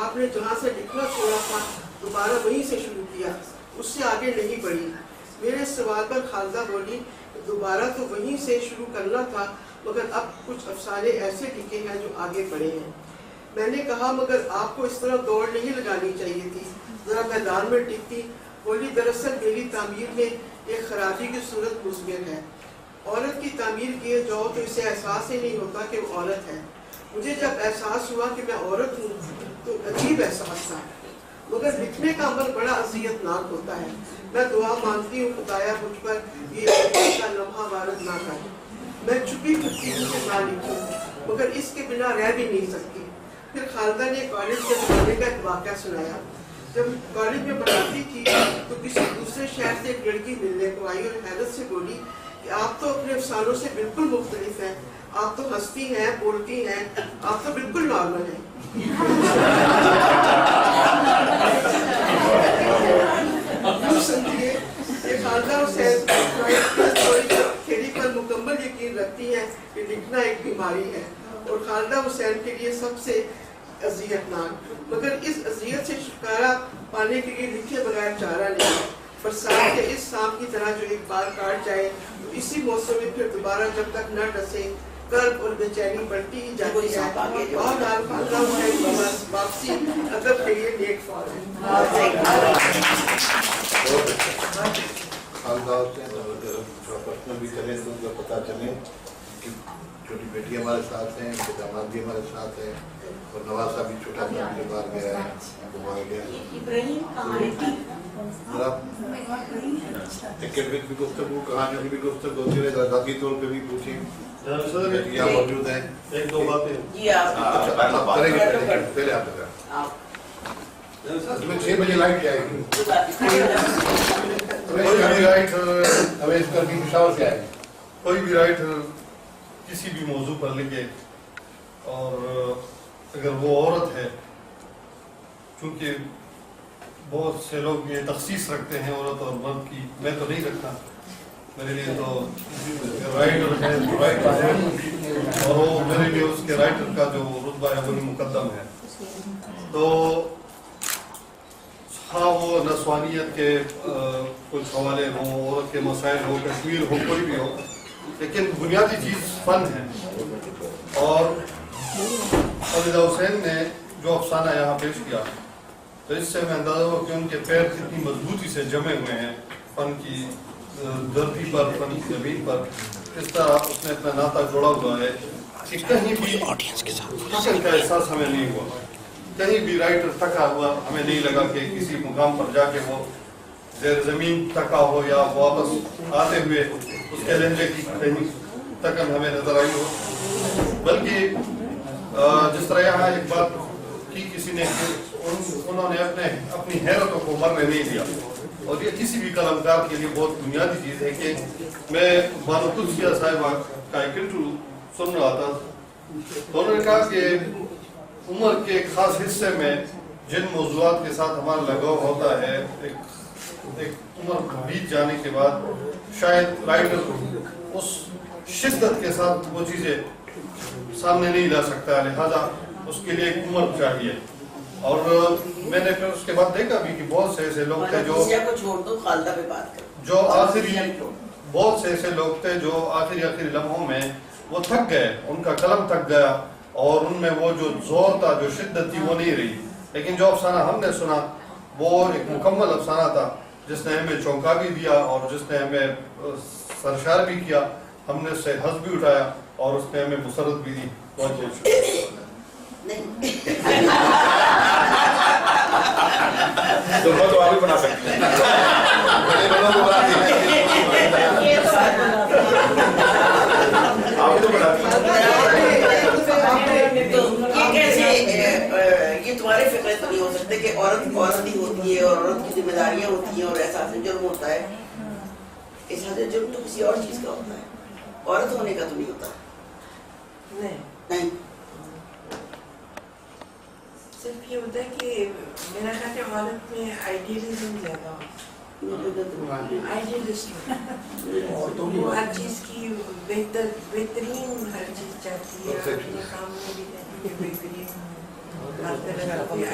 آپ نے جہاں سے لکھنا چھوڑا تھا دوبارہ وہیں سے شروع کیا، اس سے آگے نہیں بڑھی۔ میرے سوال پر خالدہ بولی کہ دوبارہ تو وہیں سے شروع کرنا تھا، مگر اب کچھ افسانے ایسے لکھے ہیں جو آگے بڑھے ہیں۔ میں نے کہا مگر آپ کو اس طرح دوڑ نہیں لگانی چاہیے تھی، ذرا میدان میں ٹکتی۔ بولی دراصل میری تعمیر میں ایک خرابی کی صورت مضمر ہے۔ عورت کی تعمیر کیے جاؤ تو اسے احساس ہی نہیں ہوتا کہ وہ عورت ہے۔ مجھے جب احساس ہوا کہ میں عورت ہوں تو عجیب احساس تھا، مگر لکھنے کا عمل بڑا اذیت ناک ہوتا ہے۔ میں دعا مانگتی ہوں خدایا مجھ پر یہ کا لمحہ وارد نہ کر، میں چھپی پھرتی ہوں کہ نہ لکھوں، مگر اس کے بنا رہ بھی نہیں سکتی۔ پھر خالدہ نے کالج کے زمانے کا ایک واقعہ سنایا۔ جب کالج میں پڑھاتی تھی تو کسی دوسرے شہر سے ایک لڑکی ملنے کو آئی اور حیرت سے بولی کہ آپ تو اپنے افسانوں سے بالکل مختلف ہیں، آپ تو ہنستی ہیں، بولتی ہیں، آپ تو بالکل نارمل ہیں۔ سمجھیے کہ خالدہ حسین کھیلی پر مکمل یقین رکھتی ہیں کہ لکھنا ایک بیماری ہے، اور خالدہ حسین کے لیے سب سے اذیت ناک، مگر اس اذیت سے چھٹکارا پانے کے لیے لکھے بغیر چارہ نہیں ہے۔ बरसात के इस सांप की तरह जो एक बार काट जाए, तो इसी मौसम में फिर दोबारा जब तक न डसे कर्ब और बेचैनी बढ़ती ही जाती है। और वापसी अदब के लिए नेक फॉल है। पर्सनल भी चले तो उनको पता चले कि छोटी बेटी हमारे साथ हैं, उनके दामाद भी हमारे साथ हैं, और नवासा भी छोटा सा भी बाहर गया है, घुमा गया है। एकेडमिक भी गुफ्तगू, कहानियों की भी गुफ्तगू होती रहे, ज़ाती तौर पे भी पूछी। यहाँ मौजूद हैं। जी आप करेंगे, पहले आप बताएं। 6 बजे लाइट जाएगी। कोई राइट हमें इस करके पेशावर से आएगी। कोई भी राइट किसी भी मौजू पर लिखे, और अगर वो औरत है, चूँकि बहुत से लोग ये तखसीस रखते हैं औरत और मर्द की, मैं तो नहीं रखता। मेरे लिए तो राइटर है, राइटर है, और वो मेरे लिए उसके राइटर का जो रुतबा है वही मुकद्दम है। तो हाँ, वो नस्वानियत के कुछ हवाले हों, औरत के मसाइल हो, कश्मीर हो, कोई भी हो, लेकिन बुनियादी चीज़ फ़न है। और अलीदा हुसैन ने जो अफसाना यहाँ पेश किया, तो इससे मैं अंदाज़ा हुआ कि उनके पैर कितनी मजबूती से जमे हुए हैं फ़न की धरती पर, फ़न की ज़मीन पर। इस तरह उसने अपना नाता जोड़ा हुआ है कि कहीं भी थकन का एहसास हमें नहीं हुआ, कहीं भी राइटर थका हुआ हमें नहीं लगा कि किसी मुकाम पर जाके वो ज़ेर ज़मीन थका हो या वापस आते हुए उसके लहजे की कहीं थकन हमें नजर आई हो। बल्कि जिस तरह यहाँ एक बात की किसी ने, उन्होंने अपनी हैरतों को मरने नहीं दिया, और ये किसी भी कलमकार के लिए बहुत बुनियादी चीज़ है। कि मैं बानो कुदसिया साहिबा का एक इंटरव्यू सुन रहा था, तो उन्होंने कहा कि उम्र के एक खास हिस्से में जिन मौजूआत के साथ हमारा लगाव होता है, एक उम्र बीत जाने के बाद शायद राइटर उस शिद्दत के साथ वो चीज़ें सामने नहीं ला सकता, लिहाजा उसके लिए एक उम्र चाहिए। और मैंने फिर उसके बाद देखा भी कि बहुत से ऐसे लोग थे जो छोड़ दो, खालदा पे बात करो, जो आखिरी बहुत से ऐसे लोग थे जो आखिरी लम्हों में वो थक गए, उनका कलम थक गया, और उनमें वो जो जोर था, जो शिद्दत थी, वो नहीं रही। लेकिन जो अफसाना हमने सुना वो एक मुकम्मल अफसाना था, जिसने हमें चौंका भी दिया और जिसने हमें सरशार भी किया, हमने उससे हंस भी उठाया और उसने हमें मुसरत भी दी। बहुत बहुत शुक्रिया। तो आगे बना सकते हैं। आप तो बना ये तुम्हारे फिक्र तो नहीं हो सकते कि औरत ही होती है और औरत की जिम्मेदारियां होती हैं और एहसास जुर्म होता है। एहसास जुर्म तो किसी और चीज का होता है, औरत होने का तो नहीं होता। नहीं, सिर्फ ये होता है कि मेरा ख्याल है औरत में आइडियलिज्म ज्यादा, आइडियलिस्ट वो हर चीज की बेहतरीन हर चीज चाहती है, अपने काम में भी बेहतरीन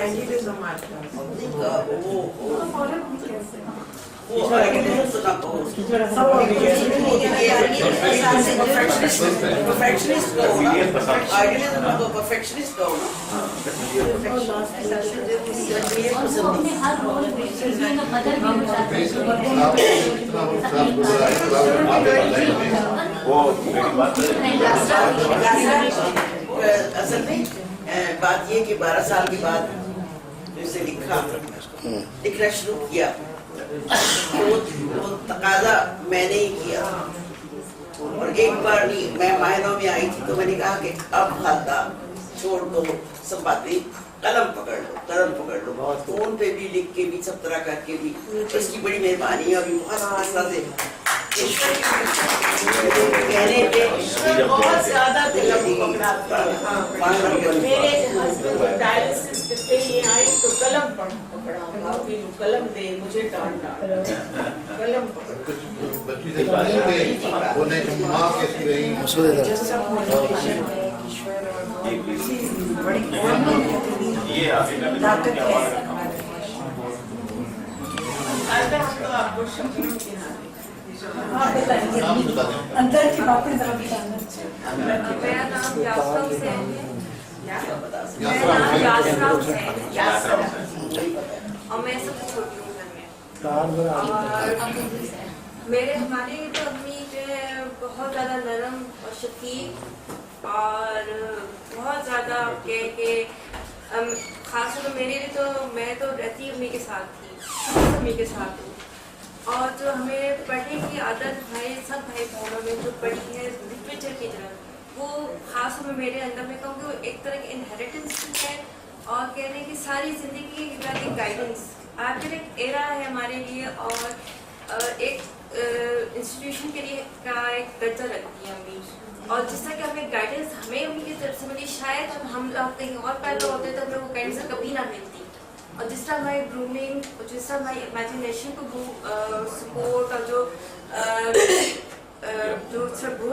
आइडियलिज्म आता है। परफेक्शनिस्ट का होना हर रोल में बदल भी हो जाता है। असल में बात ये कि 12 साल के बाद इसे लिखना शुरू किया, वो तकाजा मैंने ही किया। और एक बार नहीं, मैं मायनों में आई थी तो मैंने कहा कि अब खाता छोड़ दो सब बातें, कलम पकड़ लो। फोन पे भी लिख के भी सब तरह करके भी, इसकी बड़ी मेहरबानी है। अभी बहुत तरह से कहने पे बहुत ज्यादा दिल मेरे हस्बैंड डायलिसिस पे ही आई तो कलम पकड़ा, कलम दे मुझे डांटा, कलम आपको शब्दों के आप बताइए अंदर की बातें जरा बताना चाहिए। मेरा नाम यासरा हुसैन है। और मैं सबसे छोटी हूँ घर में। और हमारी तो अम्मी जो है बहुत ज़्यादा नरम और शफीक और बहुत ज़्यादा कह के खास तौर पर मेरे लिए तो मैं तो रहती अम्मी के साथ थी, अम्मी के साथ हूँ। और जो हमें पढ़ने की आदत सब भाई बहनों में जो पढ़ी है लिटरेचर की तरफ, वो खास तौर पर मेरे अंदर में कहूँगी वो एक तरह की इनहेरिटेंस है और कहने की सारी ज़िंदगी की गाइडेंस। आखिर एक एरा है हमारे लिए और एक इंस्टीट्यूशन के लिए का एक दर्जा रखती है अम्मी। और जिस तरह की हमें गाइडेंस हमें अम्मी की तरफ से मिली, शायद हम कहीं और पैदा होते तो हमें वो गाइडेंस कभी ना मिलती। और जिस तरह हमारी ग्रूमिंग, जिस तरह हमारी इमेजिनेशन को सपोर्ट और जो ग्रो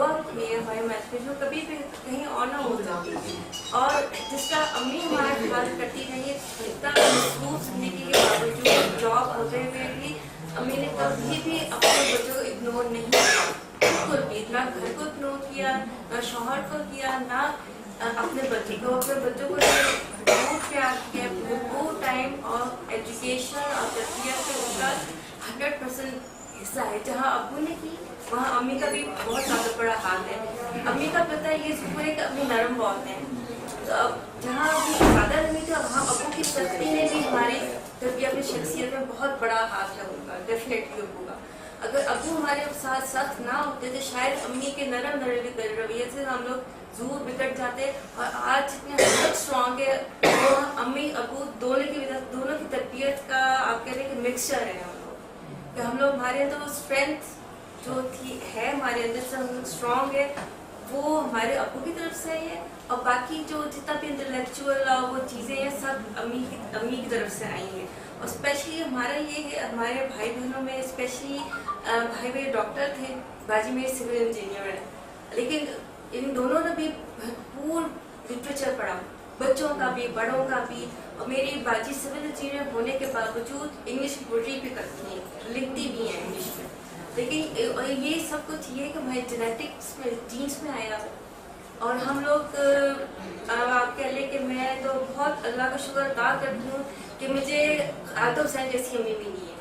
अप हुई है हमारी इमेजिनेशन कभी भी कहीं और ना हो जाती। और जिस तरह अम्मी हमारा ख्याल करती रही, इतना मसरूफ जिंदगी के बावजूद जॉब होते हुए भी अम्मी ने कभी भी अपने बच्चों को इग्नोर नहीं किया, बिल्कुल भी ना घर को इग्नोर किया, ना शौहर को किया, ना अपने बच्चे को। अपने बच्चों को बहुत प्यार किया, वो टाइम और एजुकेशन और तरबियत से उनका 100% हिस्सा है। जहाँ अब्बू ने की वहाँ अम्मी का भी बहुत ज़्यादा बड़ा हाथ है। अम्मी का पता है ये ज़रूर है कि अम्मी नरम बहुत है, तो अब जहाँ अम्मी ज़्यादा नरमी थी वहाँ अब्बू की सख्ती ने भी हमारी तरबियत में शख्सियत में बहुत बड़ा हाथ है उनका, डेफिनेटली अब्बू का। अगर अब्बू हमारे साथ सख्त ना होते तो शायद अम्मी के नरम रवैये से हम लोग जरूर बिगड़ जाते। और आज इतने स्ट्रॉन्ग है तो अम्मी अब्बू दोनों की तरबियत का आप कह रहे हैं कि मिक्सचर है हम लोग, कि हम लोग हमारे अंदर वो स्ट्रेंथ जो थी है हमारे अंदर से हम लोग स्ट्रॉन्ग है, वो हमारे अब्बू की तरफ से है। और बाकी जो जितना भी इंटेलेक्चुअल वो चीज़ें हैं सब अम्मी की तरफ से आई हैं। और स्पेशली हमारा ये है, हमारे भाई बहनों में स्पेशली भाई मेरे डॉक्टर थे, बाजी मेरे सिविल इंजीनियर है, लेकिन इन दोनों ने भी भरपूर लिटरेचर पढ़ा, बच्चों का भी बड़ों का भी। और मेरी बाजी सिविल इंजीनियर होने के बावजूद इंग्लिश पोइट्री भी करती हैं, लिखती भी हैं इंग्लिश में। लेकिन ये सब कुछ ये कि हमारे जेनेटिक्स में जीन्स में आया। और हम लोग आप कह लें कि मैं तो बहुत अल्लाह का शुक्र अदा करती हूँ कि मुझे आदम हुसैन जैसी अम्मी मिली है,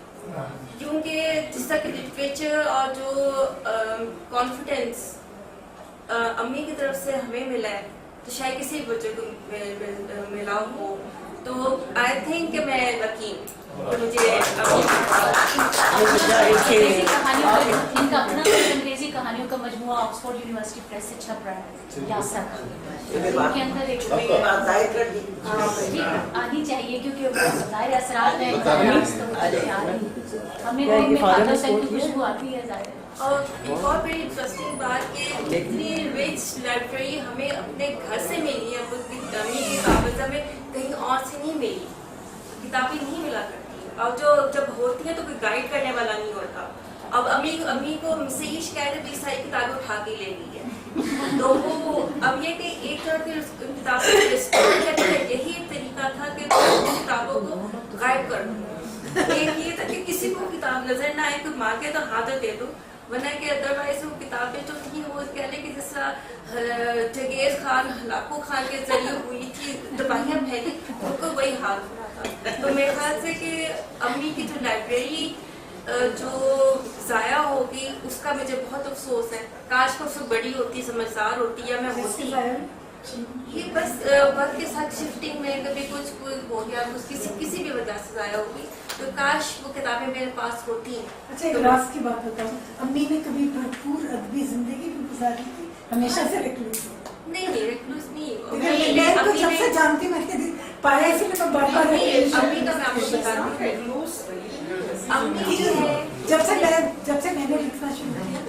क्योंकि जिस तरह की लिटरेचर और जो कॉन्फिडेंस अम्मी की तरफ से हमें मिला है तो शायद किसी बच्चे को मिला हो। तो आई थिंक कि मैं लकी मुझे इनका अपना अंग्रेजी कहानियों का मजमुआ ऑक्सफोर्ड यूनिवर्सिटी प्रेस से छप रहा है यासरा, के अंदर एक आनी चाहिए क्योंकि जाहिर असरात है, हमें खुशबू आती है जाहिर। और एक और बड़ी इंटरेस्टिंग बात कि इतनी रिच लाइब्रेरी हमें अपने घर से मिली है, हमें कहीं और से नहीं मिली, किताबें नहीं मिला करती। और जो जब होती है तो कोई गाइड करने वाला नहीं होता। अब अम्मी को मुझसे ये शिकायत है, 20 सारी किताबें उठा के ले ली है, तो वो अब ये कि एक तरह की किताबों को रिस्टोर करने का यही एक तरीका था कि किताबों को गाइड कर दूँ। एक ये था कि किसी को किताब नजर ना आए तो मार के तो हाथ दे दो, वरना कि अदरवाइज वो किताबें जो थी वो कह लें कि जिस तरह चंगेज खान हलाकू खान के जरिए हुई थी तबाहियाँ फैली, उनको वही हाल हो रहा था। तो मेरे ख्याल से कि अम्मी की जो लाइब्रेरी जो ज़ाया होगी उसका मुझे बहुत अफसोस है। काश को उससे बड़ी होती, समझदार होती या मैं होती। ये बस वक्त के साथ शिफ्टिंग में कभी कुछ हो गया, किसी भी वजह से ज़ाया होगी, तो काश वो किताबें मेरे पास होती हैं। अच्छा, एक राज की बात बताऊँ, अम्मी ने कभी भरपूर अदबी जिंदगी भी गुजारी थी, हमेशा से रिक्लूस नहीं रिक्लूस नहीं। मैं जब से जानती मैं पाया, इसलिए मैं बार बार अम्मी का मैं आपको बताती हूँ। अम्मी जो है जब से मैंने लिखना शुरू किया,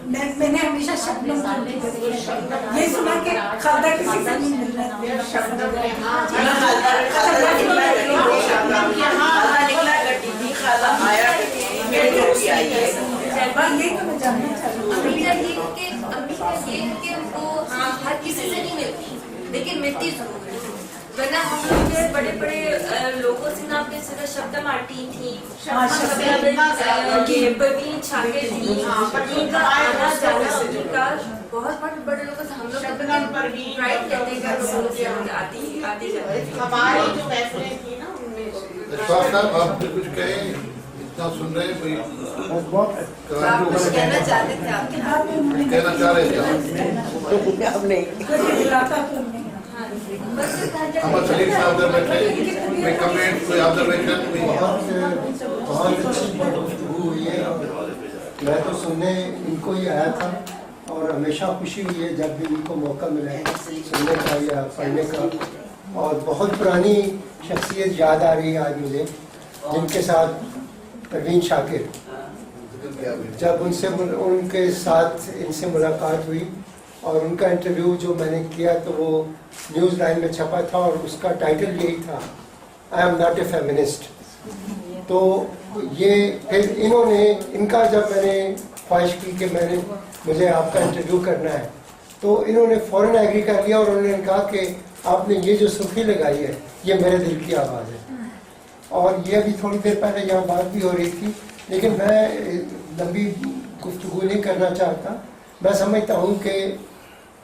मैंने हमेशा शब्दों ये सुना कि खादा किसी से नहीं मिल रहा ये तो मैं जानना चाहती हूँ। अम्मी का ये कि वो हाँ हर किसी से नहीं मिलती, लेकिन मिलती जरूर है। वरना हम लोग जो है बड़े बड़े लोगों से ना अपने सिर्फ शब्द माटी थी, ये बबीन छाके थी, इनका आना जाना उनका बहुत बड़े लोगों से हम लोग राइट कहते हैं आती जाती हमारी जो महफिलें थी ना उनमें आप कुछ कहें, इतना सुन रहे हैं कहना चाहते थे आप कहना चाह रहे थे अब नहीं हम सलीम साहब उधर बैठे, कोई कमेंट, कोई ऑब्जर्वेशन, बहुत अच्छी गुफ्तगू हुई है। मैं तो सुनने इनको ही आया था और हमेशा खुशी हुई है जब भी इनको मौका मिला है सुनने का या पढ़ने का। और बहुत पुरानी शख्सियत याद आ रही है आज मुझे, जिनके साथ परवीन शाकिर, जब उनके साथ इनसे मुलाकात हुई और उनका इंटरव्यू जो मैंने किया तो वो न्यूज़ लाइन में छपा था और उसका टाइटल यही था, I am not a feminist. तो ये फिर इनका जब मैंने ख्वाहिश की कि मुझे आपका इंटरव्यू करना है तो इन्होंने फ़ौरन एग्री कर लिया और उन्होंने कहा कि आपने ये जो सुर्खी लगाई है ये मेरे दिल की आवाज़ है। और ये अभी थोड़ी देर पहले यहाँ बात भी हो रही थी, लेकिन मैं लंबी गुफ्तगू नहीं करना चाहता। मैं समझता हूँ कि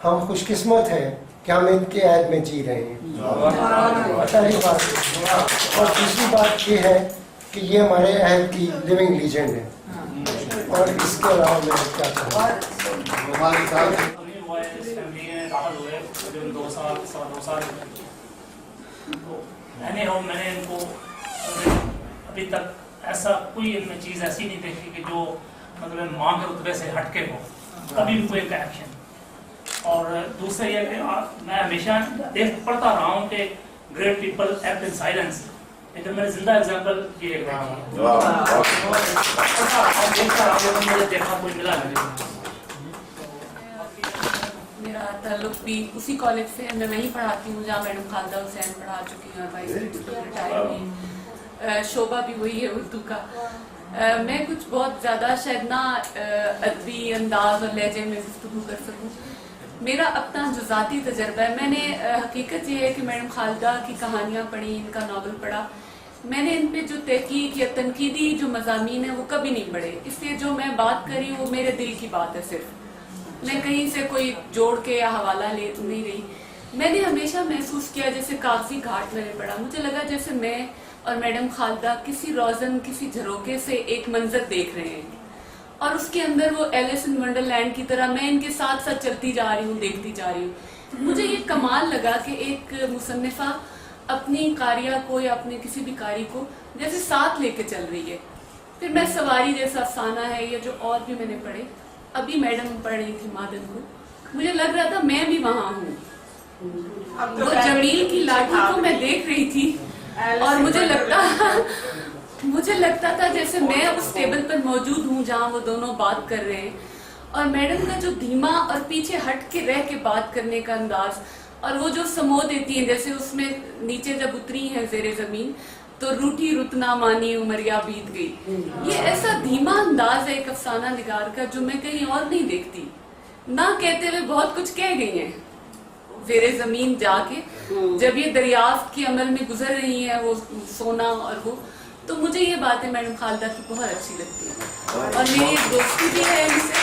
हम खुशकिस्मत हैं कि हम इनके ऐद में जी रहे हैं, पहली बात। और दूसरी बात ये है कि ये हमारे ऐद की लिविंग लीजेंड है। और इसके अलावा मैं क्या कहूँ, मैंने इनको अभी तक ऐसा कोई इनमें चीज़ ऐसी नहीं देखी कि जो मतलब माँ के रुतबे से हटके हो, कभी भी कोई का एक्शन। और दूसरा ये कि मैं हमेशा पढ़ता रहा हूँ कि great people act in silence, लेकिन मेरे जिंदा एग्जाम्पल ये मुझे देखा कोई मिला नहीं। मेरा ताल्लुक भी उसी कॉलेज से, मैं वहीं पढ़ाती हूँ जहाँ मैडम खालदा हुसैन पढ़ा चुकी हूँ, रिटायर हुई। शोभा भी वही है उर्दू का। मैं कुछ बहुत ज़्यादा शायद ना अदबी अंदाज और लहजे में गुफ्तगू कर सकूँ। मेरा अपना जो ज़ाती तजर्बा है, मैंने हकीकत ये है कि मैडम खालदा की कहानियाँ पढ़ी, इनका नावल पढ़ा, मैंने इन पे जो तहकीक या तनकीदी जो मज़ामीन है वो कभी नहीं पढ़े। इसलिए जो मैं बात करी वो मेरे दिल की बात है, सिर्फ मैं कहीं से कोई जोड़ के या हवाला ले नहीं रही। मैंने हमेशा महसूस किया जैसे कागजी घाट मैंने पढ़ा, मुझे लगा जैसे मैं और मैडम खालदा किसी रोज़न, किसी झरोके से एक मंजर देख रहे हैं और उसके अंदर वो एलिस इन वंडरलैंड की तरह मैं इनके साथ साथ चलती जा रही हूँ, देखती जा रही हूँ। मुझे ये कमाल लगा कि एक मुसन्निफा अपनी कारिया को या अपने किसी भी कारी को जैसे साथ लेके चल रही है। फिर मैं सवारी जैसा अफसाना है या जो और भी मैंने पढ़े, अभी मैडम पढ़ रही थी मादन को, मुझे लग रहा था मैं भी वहाँ हूँ। वो जमील की लाठी को मैं देख रही थी और मुझे लगता था जैसे मैं उस टेबल पर मौजूद हूँ जहाँ वो दोनों बात कर रहे हैं। और मैडम का जो धीमा और पीछे हट के रह के बात करने का अंदाज और वो जो समो देती हैं, जैसे उसमें नीचे जब उतरी हैं ज़ेरे ज़मीन तो रूठी रुतना मानी उमरिया बीत गई। ये ऐसा धीमा अंदाज है एक अफसाना निगार का जो मैं कहीं और नहीं देखती। ना कहते हुए बहुत कुछ कह गई हैं ज़ेरे ज़मीन जाके, जब ये दरियाफ्त के अमल में गुजर रही हैं वो सोना और वो, तो मुझे ये बातें मैडम खालदा की बहुत अच्छी लगती है और मेरी दोस्ती भी है इनसे,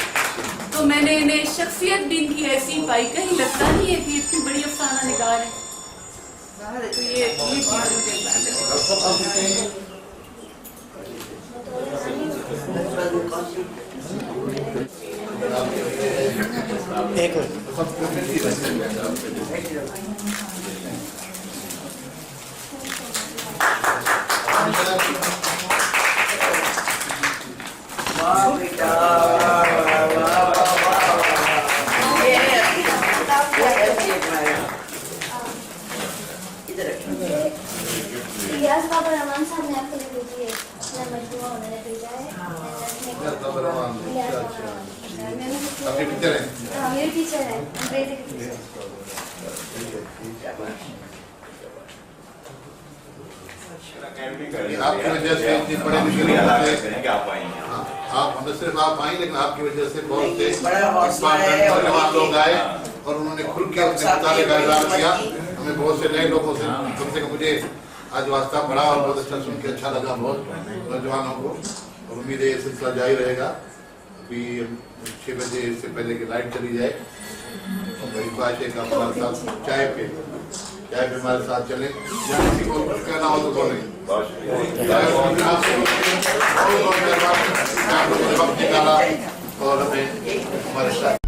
तो मैंने इन्हें शख्सियत भी इनकी ऐसी पाई, कहीं लगता नहीं है कि इतनी बड़ी अफसाना निगार है। तो ये एक इलियास बाबा रहमान साहब ने आपके लिए भेजी है, मजबूआ उन्होंने भेजा है। आपके टीचर हैं? हाँ, मेरे टीचर हैं, अंग्रेजी के टीचर। आपकी वजह से इतनी पढ़े लिखे लोग आप हमें सिर्फ आप आई, लेकिन आपकी वजह से बहुत से लोग आए और उन्होंने खुल के अपने मुताबिक इजहार किया। हमें बहुत से नए लोगों से कम से कम मुझे आज वास्ता पड़ा और बहुत अच्छा सुन के अच्छा लगा बहुत नौजवानों को, और उम्मीद है ये सिलसिला जारी रहेगा। अभी 6 बजे इससे पहले की लाइट चली जाए और मेरी ख्वाहिश है कि आप हमारे साथ चाय पे हमारे साथ चले, या किसी को कुछ कहना हो तो बोले। और हमें हमारे साथ